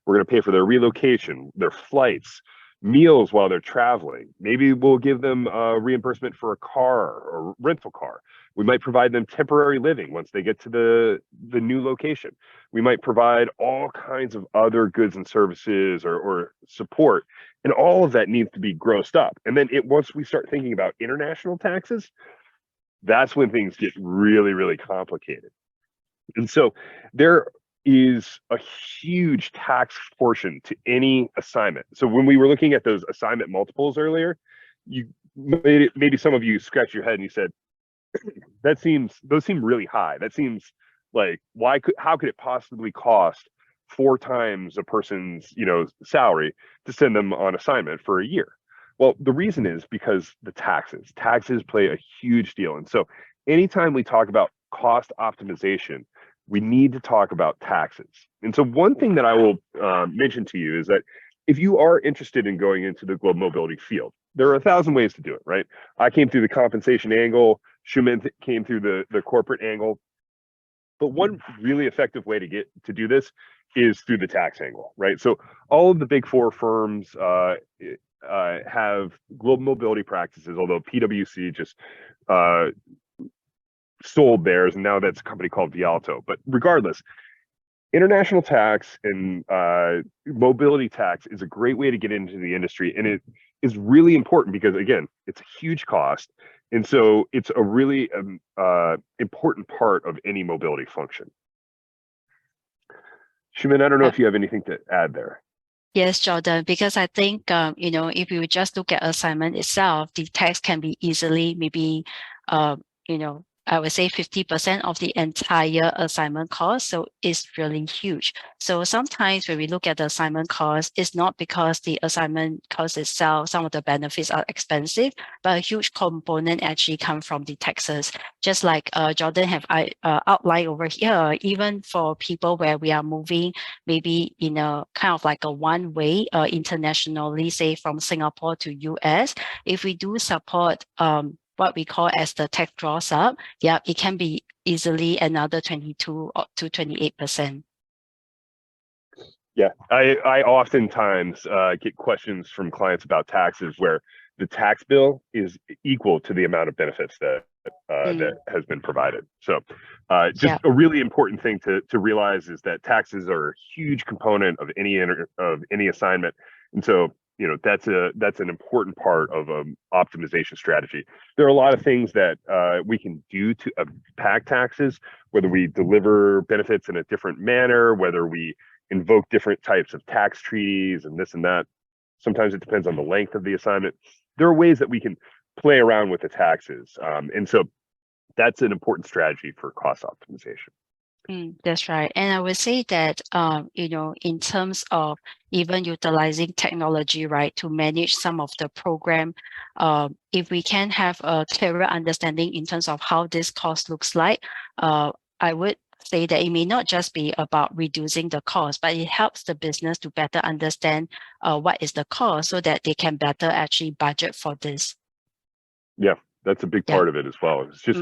We're going to pay for their relocation, their flights, meals while they're traveling. Maybe we'll give them a reimbursement for a car or rental car. We might provide them temporary living once they get to the new location. We might provide all kinds of other goods and services or support, and all of that needs to be grossed up. And then once we start thinking about international taxes, that's when things get really, really complicated. And so there is a huge tax portion to any assignment. So when we were looking at those assignment multiples earlier, maybe some of you scratched your head and you said, those seem really high. That seems like, how could it possibly cost 4 times a person's, salary to send them on assignment for a year? Well, the reason is because the taxes play a huge deal. And so anytime we talk about cost optimization, we need to talk about taxes. And so one thing that I will mention to you is that if you are interested in going into the global mobility field, there are 1,000 ways to do it, right? I came through the compensation angle, Shumin came through the corporate angle. But one really effective way to do this is through the tax angle, right? So all of the big 4 firms have global mobility practices, although PwC just sold theirs, and now that's a company called Vialto. But regardless, international tax and mobility tax is a great way to get into the industry, and it is really important because, again, it's a huge cost, and so it's a really important part of any mobility function. Shumin, I don't know if you have anything to add there. Yes, Jordan, because I think, if you just look at assignment itself, the tax can be easily maybe, I would say 50% of the entire assignment cost. So it's really huge. So sometimes when we look at the assignment cost, it's not because the assignment cost itself, some of the benefits are expensive, but a huge component actually come from the taxes. Just like Jordan have outlined over here, even for people where we are moving, maybe in a kind of like a one-way internationally, say from Singapore to US, if we do support what we call as the tax draws up, it can be easily another 22 to 28%. Yeah, I oftentimes get questions from clients about taxes where the tax bill is equal to the amount of benefits that has been provided. So just a really important thing to realize is that taxes are a huge component of any assignment. And so that's an important part of optimization strategy. There are a lot of things that we can do to impact taxes, whether we deliver benefits in a different manner, whether we invoke different types of tax treaties and this and that. Sometimes it depends on the length of the assignment. There are ways that we can play around with the taxes. And so that's an important strategy for cost optimization. That's right. And I would say that, in terms of even utilizing technology, right, to manage some of the program, if we can have a clearer understanding in terms of how this cost looks like, I would say that it may not just be about reducing the cost, but it helps the business to better understand what is the cost so that they can better actually budget for this. Yeah. That's a big part of it as well. It's just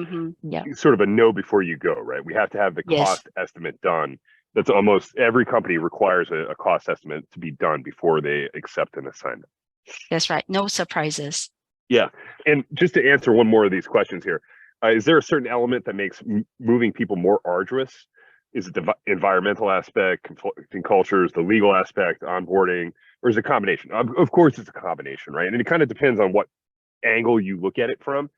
sort of a know before you go, right? We have to have the cost estimate done. That's almost every company requires a cost estimate to be done before they accept an assignment. That's right. No surprises. Yeah. And just to answer one more of these questions here, is there a certain element that makes moving people more arduous? Is it the environmental aspect, conflicting cultures, the legal aspect, onboarding, or is it a combination? Of course, it's a combination, right? And it kind of depends on what angle you look at it from.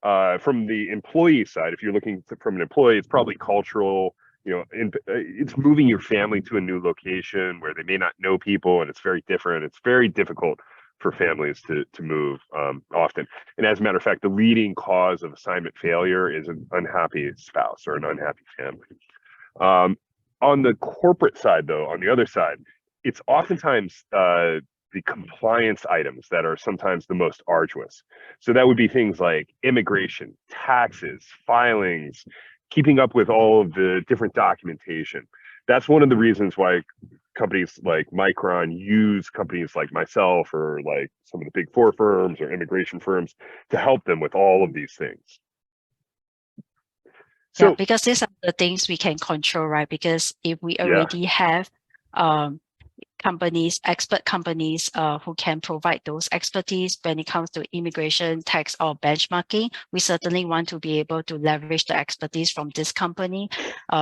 From the employee side, if you're looking from an employee, it's probably cultural. It's moving your family to a new location where they may not know people, and it's very different. It's very difficult for families to move often. And as a matter of fact, the leading cause of assignment failure is an unhappy spouse or an unhappy family. On the corporate side, though, on the other side, it's oftentimes the compliance items that are sometimes the most arduous. So that would be things like immigration, taxes, filings, keeping up with all of the different documentation. That's one of the reasons why companies like Micron use companies like myself or like some of the big four firms or immigration firms to help them with all of these things. So, yeah, because these are the things we can control, right? Because if we already have expert companies who can provide those expertise when it comes to immigration, tax, or benchmarking, we certainly want to be able to leverage the expertise from this company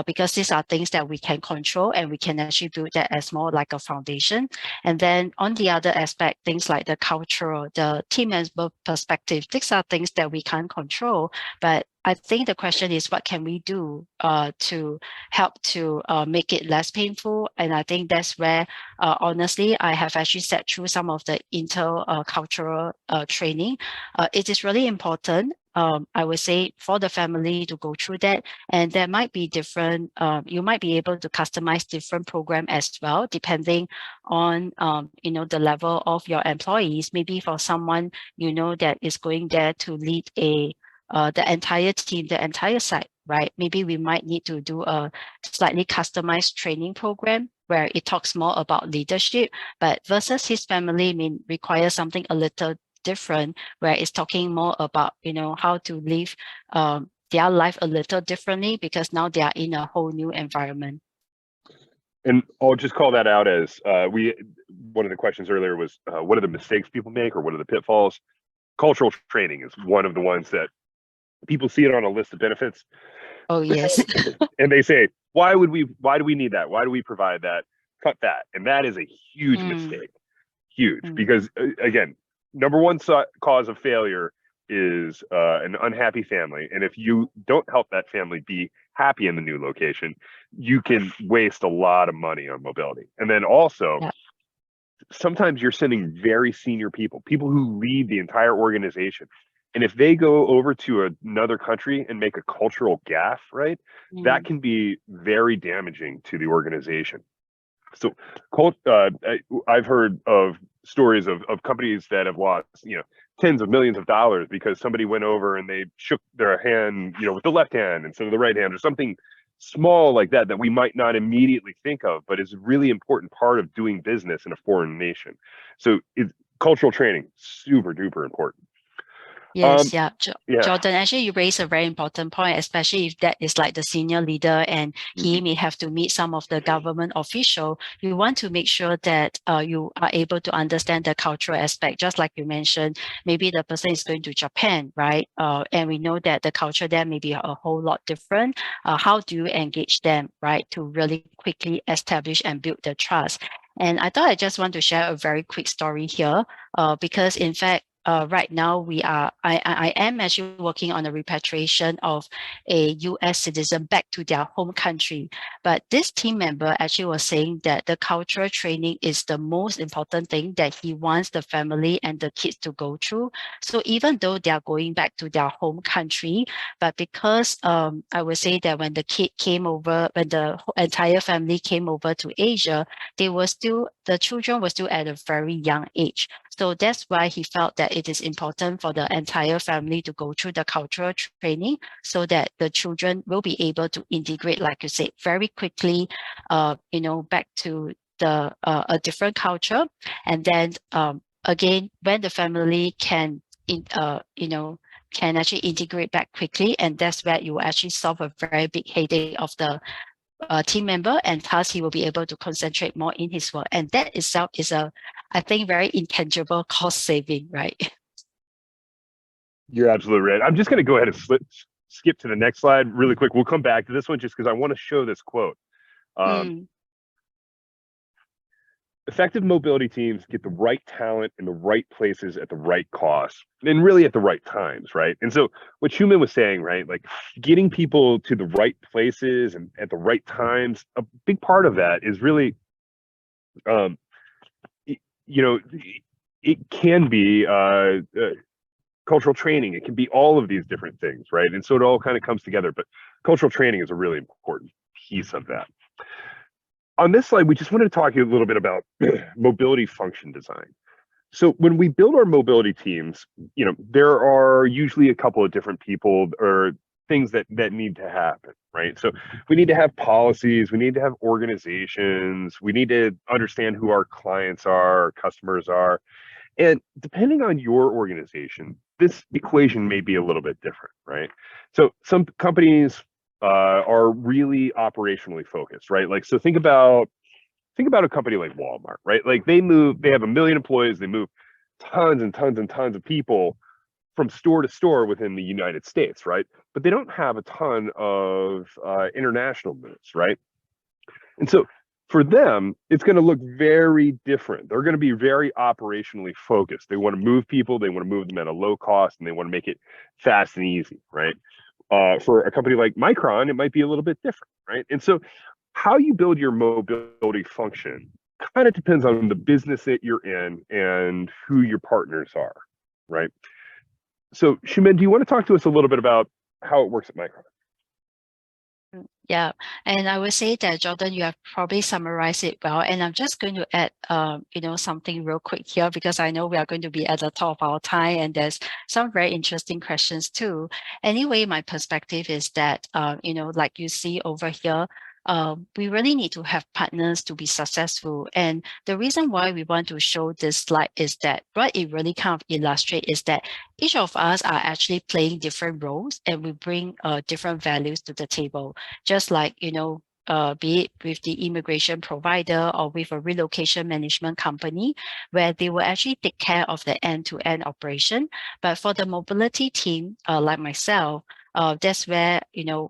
because these are things that we can control and we can actually build that as more like a foundation. And then on the other aspect, things like the cultural, the team member perspective, these are things that we can't control, but I think the question is, what can we do to help to make it less painful? And I think that's where, honestly, I have actually sat through some of the intercultural training. It is really important, I would say, for the family to go through that. And there might be different, you might be able to customize different program as well, depending on, the level of your employees. Maybe for someone, that is going there to lead the entire team, the entire site, right? Maybe we might need to do a slightly customized training program where it talks more about leadership, but versus his family require something a little different, where it's talking more about, how to live their life a little differently because now they are in a whole new environment. And I'll just call that out as one of the questions earlier was, what are the mistakes people make or what are the pitfalls? Cultural training is one of the ones that people see it on a list of benefits. Oh, yes. And they say, why do we need that? Why do we provide that? Cut that. And that is a huge mistake. Huge. Because again, number one cause of failure is an unhappy family. And if you don't help that family be happy in the new location, you can waste a lot of money on mobility. And then also, sometimes you're sending very senior people who lead the entire organization. And if they go over to another country and make a cultural gaffe, right, that can be very damaging to the organization. So I've heard of stories of companies that have lost, tens of millions of dollars because somebody went over and they shook their hand, with the left hand instead of the right hand, or something small like that we might not immediately think of, but is a really important part of doing business in a foreign nation. So cultural training, super duper important. Yes, Jordan, actually you raised a very important point, especially if that is like the senior leader and he may have to meet some of the government official. You want to make sure that you are able to understand the cultural aspect. Just like you mentioned, maybe the person is going to Japan, right? And we know that the culture there may be a whole lot different. How do you engage them, right, to really quickly establish and build the trust? And I thought I just want to share a very quick story here, because in fact, right now I am actually working on a repatriation of a US citizen back to their home country. But this team member actually was saying that the cultural training is the most important thing that he wants the family and the kids to go through. So even though they are going back to their home country, but because I would say that when the entire family came over to Asia, the children were still at a very young age. So that's why he felt that it is important for the entire family to go through the cultural training so that the children will be able to integrate, like you said, very quickly, back to a different culture. And then again, when the family can actually integrate back quickly, and that's where you actually solve a very big headache of the team member, and thus he will be able to concentrate more in his work. And that itself is I think, very intangible cost saving, right? You're absolutely right. I'm just going to go ahead and skip to the next slide really quick. We'll come back to this one just because I want to show this quote. Effective mobility teams get the right talent in the right places at the right cost and really at the right times, right? And so what Shumin was saying, right, like getting people to the right places and at the right times, a big part of that is really, it can be cultural training. It can be all of these different things, right? And so it all kind of comes together, but cultural training is a really important piece of that. on this slide, we just wanted to talk to you a little bit about mobility function design. So when we build our mobility teams, there are usually a couple of different people or things that need to happen, right? So we need to have policies, we need to have organizations, we need to understand who our clients are, our customers are. And depending on your organization, this equation may be a little bit different, right? So some companies are really operationally focused, right? Like, so think about a company like Walmart, right? Like they have 1 million employees, they move tons and tons and tons of people from store to store within the United States, right? But they don't have a ton of international moves, right? And so for them, it's going to look very different. They're going to be very operationally focused. They want to move people, they want to move them at a low cost, and they want to make it fast and easy, right? For a company like Micron, it might be a little bit different, right? And so how you build your mobility function kind of depends on the business that you're in and who your partners are, right? So Shumin, do you want to talk to us a little bit about how it works at Micron? Yeah, and I would say that, Jordan, you have probably summarized it well. And I'm just going to add, something real quick here, because I know we are going to be at the top of our time, and there's some very interesting questions too. Anyway, my perspective is that, like you see over here, we really need to have partners to be successful. And the reason why we want to show this slide is that what it really kind of illustrates is that each of us are actually playing different roles, and we bring different values to the table. Just like, be it with the immigration provider or with a relocation management company, where they will actually take care of the end-to-end operation. But for the mobility team, like myself, that's where,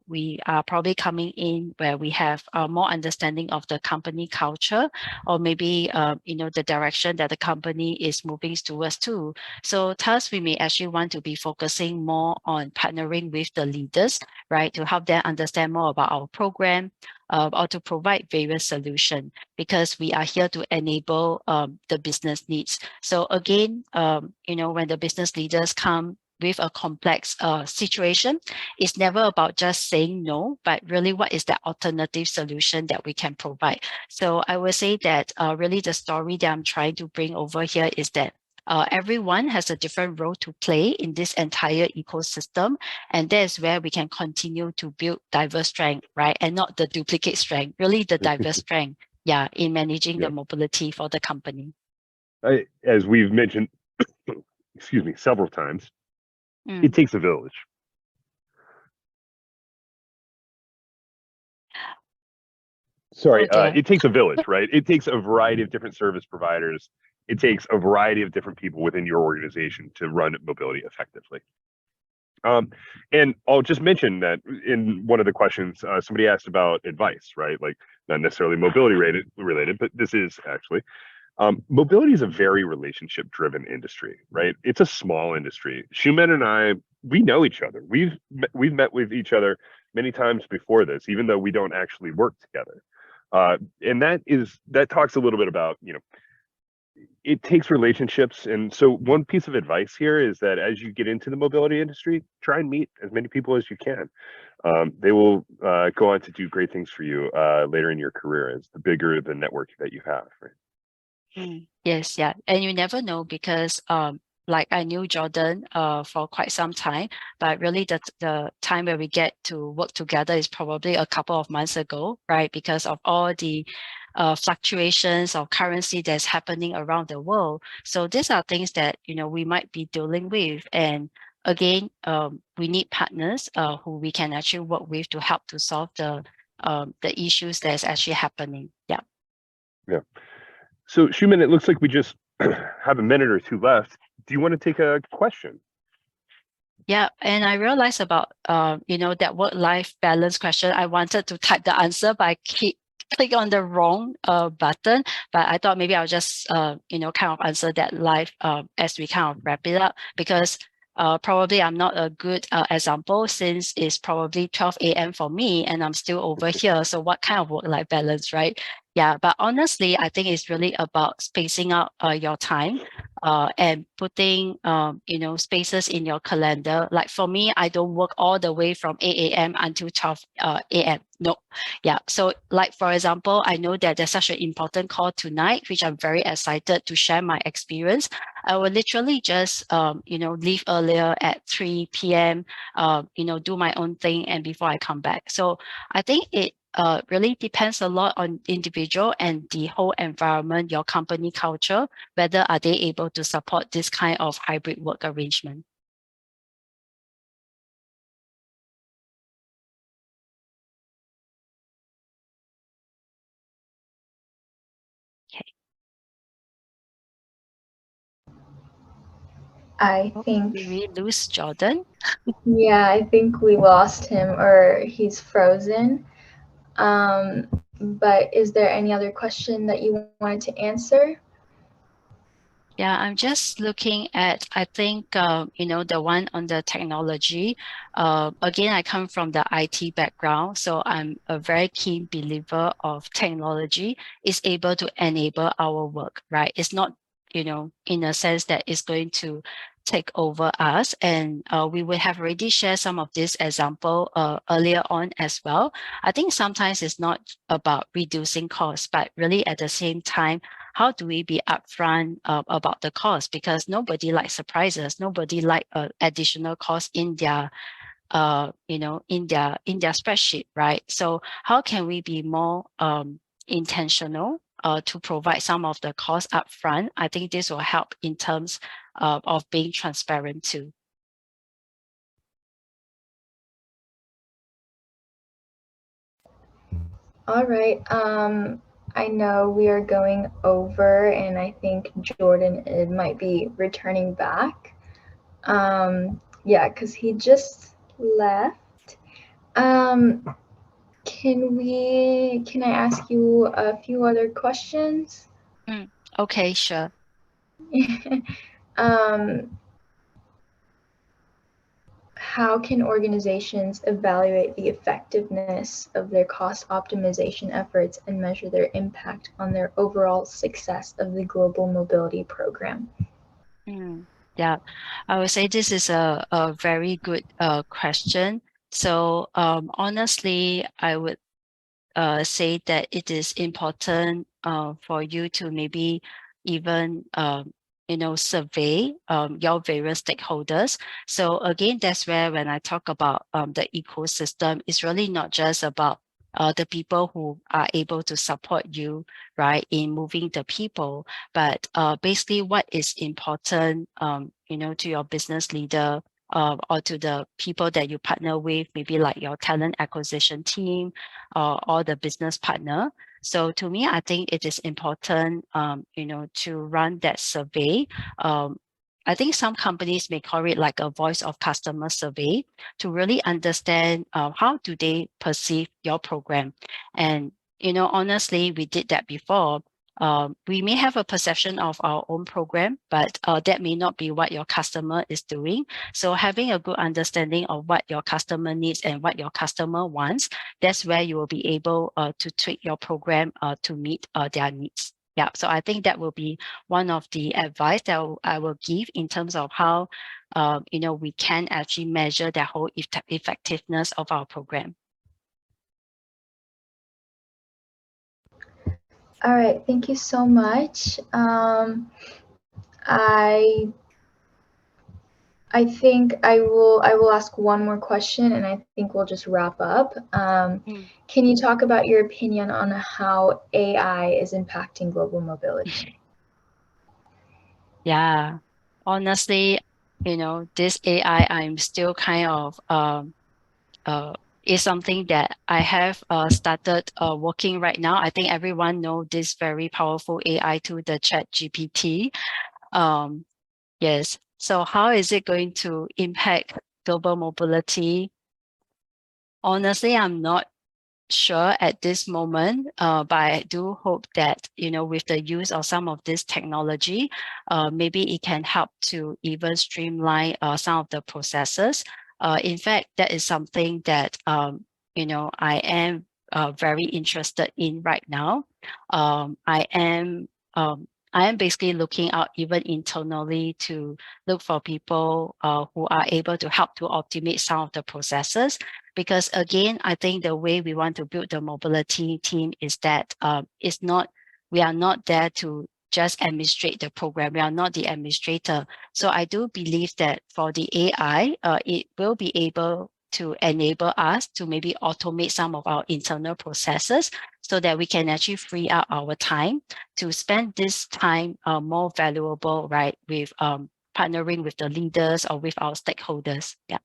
we are probably coming in, where we have more understanding of the company culture, or maybe, the direction that the company is moving towards too. So thus, we may actually want to be focusing more on partnering with the leaders, right, to help them understand more about our program, or to provide various solutions, because we are here to enable the business needs. So again, when the business leaders come with a complex situation, it's never about just saying no, but really what is the alternative solution that we can provide. So I would say that really the story that I'm trying to bring over here is that everyone has a different role to play in this entire ecosystem. And that's where we can continue to build diverse strength, right? And not the duplicate strength, really the diverse strength, in managing the mobility for the company. As we've mentioned, excuse me, several times, it takes a village. Sorry, it takes a village, right? It takes a variety of different service providers. It takes a variety of different people within your organization to run mobility effectively. And I'll just mention that in one of the questions, somebody asked about advice, right? Like not necessarily mobility related, but this is actually. Mobility is a very relationship-driven industry, right? It's a small industry. Shumin and I, we know each other. We've met with each other many times before this, even though we don't actually work together. And that talks a little bit about, it takes relationships. And so one piece of advice here is that as you get into the mobility industry, try and meet as many people as you can. They will go on to do great things for you later in your career, as the bigger the network that you have, right? Yes, yeah. And you never know, because like I knew Jordan for quite some time, but really the time where we get to work together is probably a couple of months ago, right? Because of all the fluctuations of currency that's happening around the world. So these are things that, we might be dealing with. And again, we need partners who we can actually work with to help to solve the issues that's actually happening. Yeah. Yeah. So Shumin, it looks like we just have a minute or two left. Do you want to take a question? Yeah, and I realized about that work-life balance question. I wanted to type the answer, but I click on the wrong button. But I thought maybe I'll just kind of answer that live as we kind of wrap it up, because probably I'm not a good example, since it's probably 12 a.m. for me and I'm still over here. So what kind of work-life balance, right? Yeah, but honestly, I think it's really about spacing out your time. and putting spaces in your calendar. Like for me, I don't work all the way from 8 a.m. until 12 a.m. No, yeah. So like for example, I know that there's such an important call tonight, which I'm very excited to share my experience. I will literally just leave earlier at 3 p.m. Do my own thing, and before I come back. So I think it really depends a lot on individual and the whole environment, your company culture, whether are they able to support this kind of hybrid work arrangement. Okay. I think, Did we lose Jordan? yeah, I think we lost him, or he's frozen. But is there any other question that you wanted to answer? Yeah, I'm just looking at, I think, the one on the technology. Again, I come from the IT background, so I'm a very keen believer of technology is able to enable our work, right? It's not, in a sense that it's going to take over us. And we would have already shared some of this example earlier on as well. I think sometimes it's not about reducing costs, but really at the same time, how do we be upfront about the cost? Because nobody likes surprises. Nobody like additional cost in their, in their spreadsheet, right? So how can we be more intentional to provide some of the costs upfront? I think this will help in terms of being transparent too. All right. I know we are going over, and I think Jordan might be returning back. Yeah, because he just left. Can I ask you a few other questions? Okay, sure. How can organizations evaluate the effectiveness of their cost optimization efforts and measure their impact on their overall success of the global mobility program? Yeah, I would say this is a very good question. So honestly, I would say that it is important for you to maybe even survey your various stakeholders. So again, that's where when I talk about the ecosystem, it's really not just about the people who are able to support you, right, in moving the people, but basically what is important, to your business leader, or to the people that you partner with, maybe like your talent acquisition team, or the business partner. So to me, I think it is important, to run that survey. I think some companies may call it like a voice of customer survey to really understand how do they perceive your program. And, honestly, we did that before. We may have a perception of our own program, but that may not be what your customer is doing. So having a good understanding of what your customer needs and what your customer wants, that's where you will be able to tweak your program to meet their needs. Yeah, so I think that will be one of the advice that I will give in terms of how we can actually measure the whole effectiveness of our program. All right, thank you so much. I think I will ask one more question, and I think we'll just wrap up. Can you talk about your opinion on how AI is impacting global mobility? Yeah, honestly, this AI, I'm still kind of is something that I have started working right now. I think everyone know this very powerful AI tool, the ChatGPT. Yes. So how is it going to impact global mobility? Honestly, I'm not sure at this moment, but I do hope that, with the use of some of this technology, maybe it can help to even streamline some of the processes. In fact, that is something that, I am very interested in right now. I am I am basically looking out even internally to look for people who are able to help to optimize some of the processes. Because again, I think the way we want to build the mobility team is that we are not there to just administrate the program. We are not the administrator. So I do believe that for the AI, it will be able to enable us to maybe automate some of our internal processes so that we can actually free up our time to spend this time more valuable, right, with partnering with the leaders or with our stakeholders. Yeah.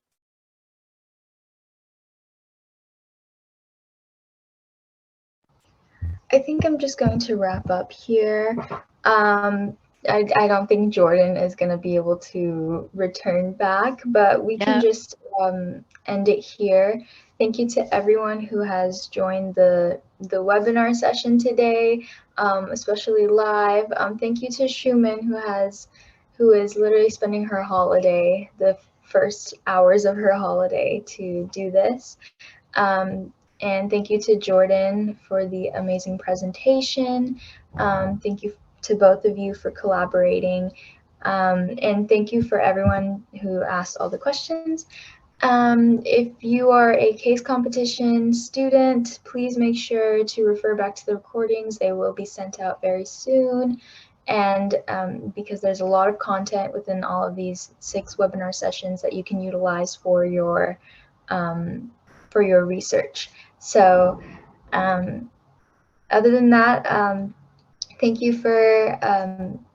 I think I'm just going to wrap up here. I don't think Jordan is going to be able to return back, but we can just end it here. Thank you to everyone who has joined the webinar session today, especially live. Thank you to Shumin who is literally spending her holiday, the first hours of her holiday, to do this. And thank you to Jordan for the amazing presentation. Thank you to both of you for collaborating. And thank you for everyone who asked all the questions. If you are a case competition student, please make sure to refer back to the recordings. They will be sent out very soon. And because there's a lot of content within all of these 6 webinar sessions that you can utilize for your research. So other than that, thank you for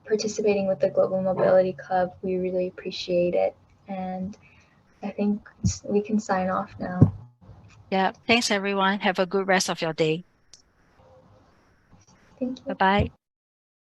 participating with the Global Mobility Club. We really appreciate it. And I think we can sign off now. Yeah. Thanks, everyone. Have a good rest of your day. Thank you. Bye-bye.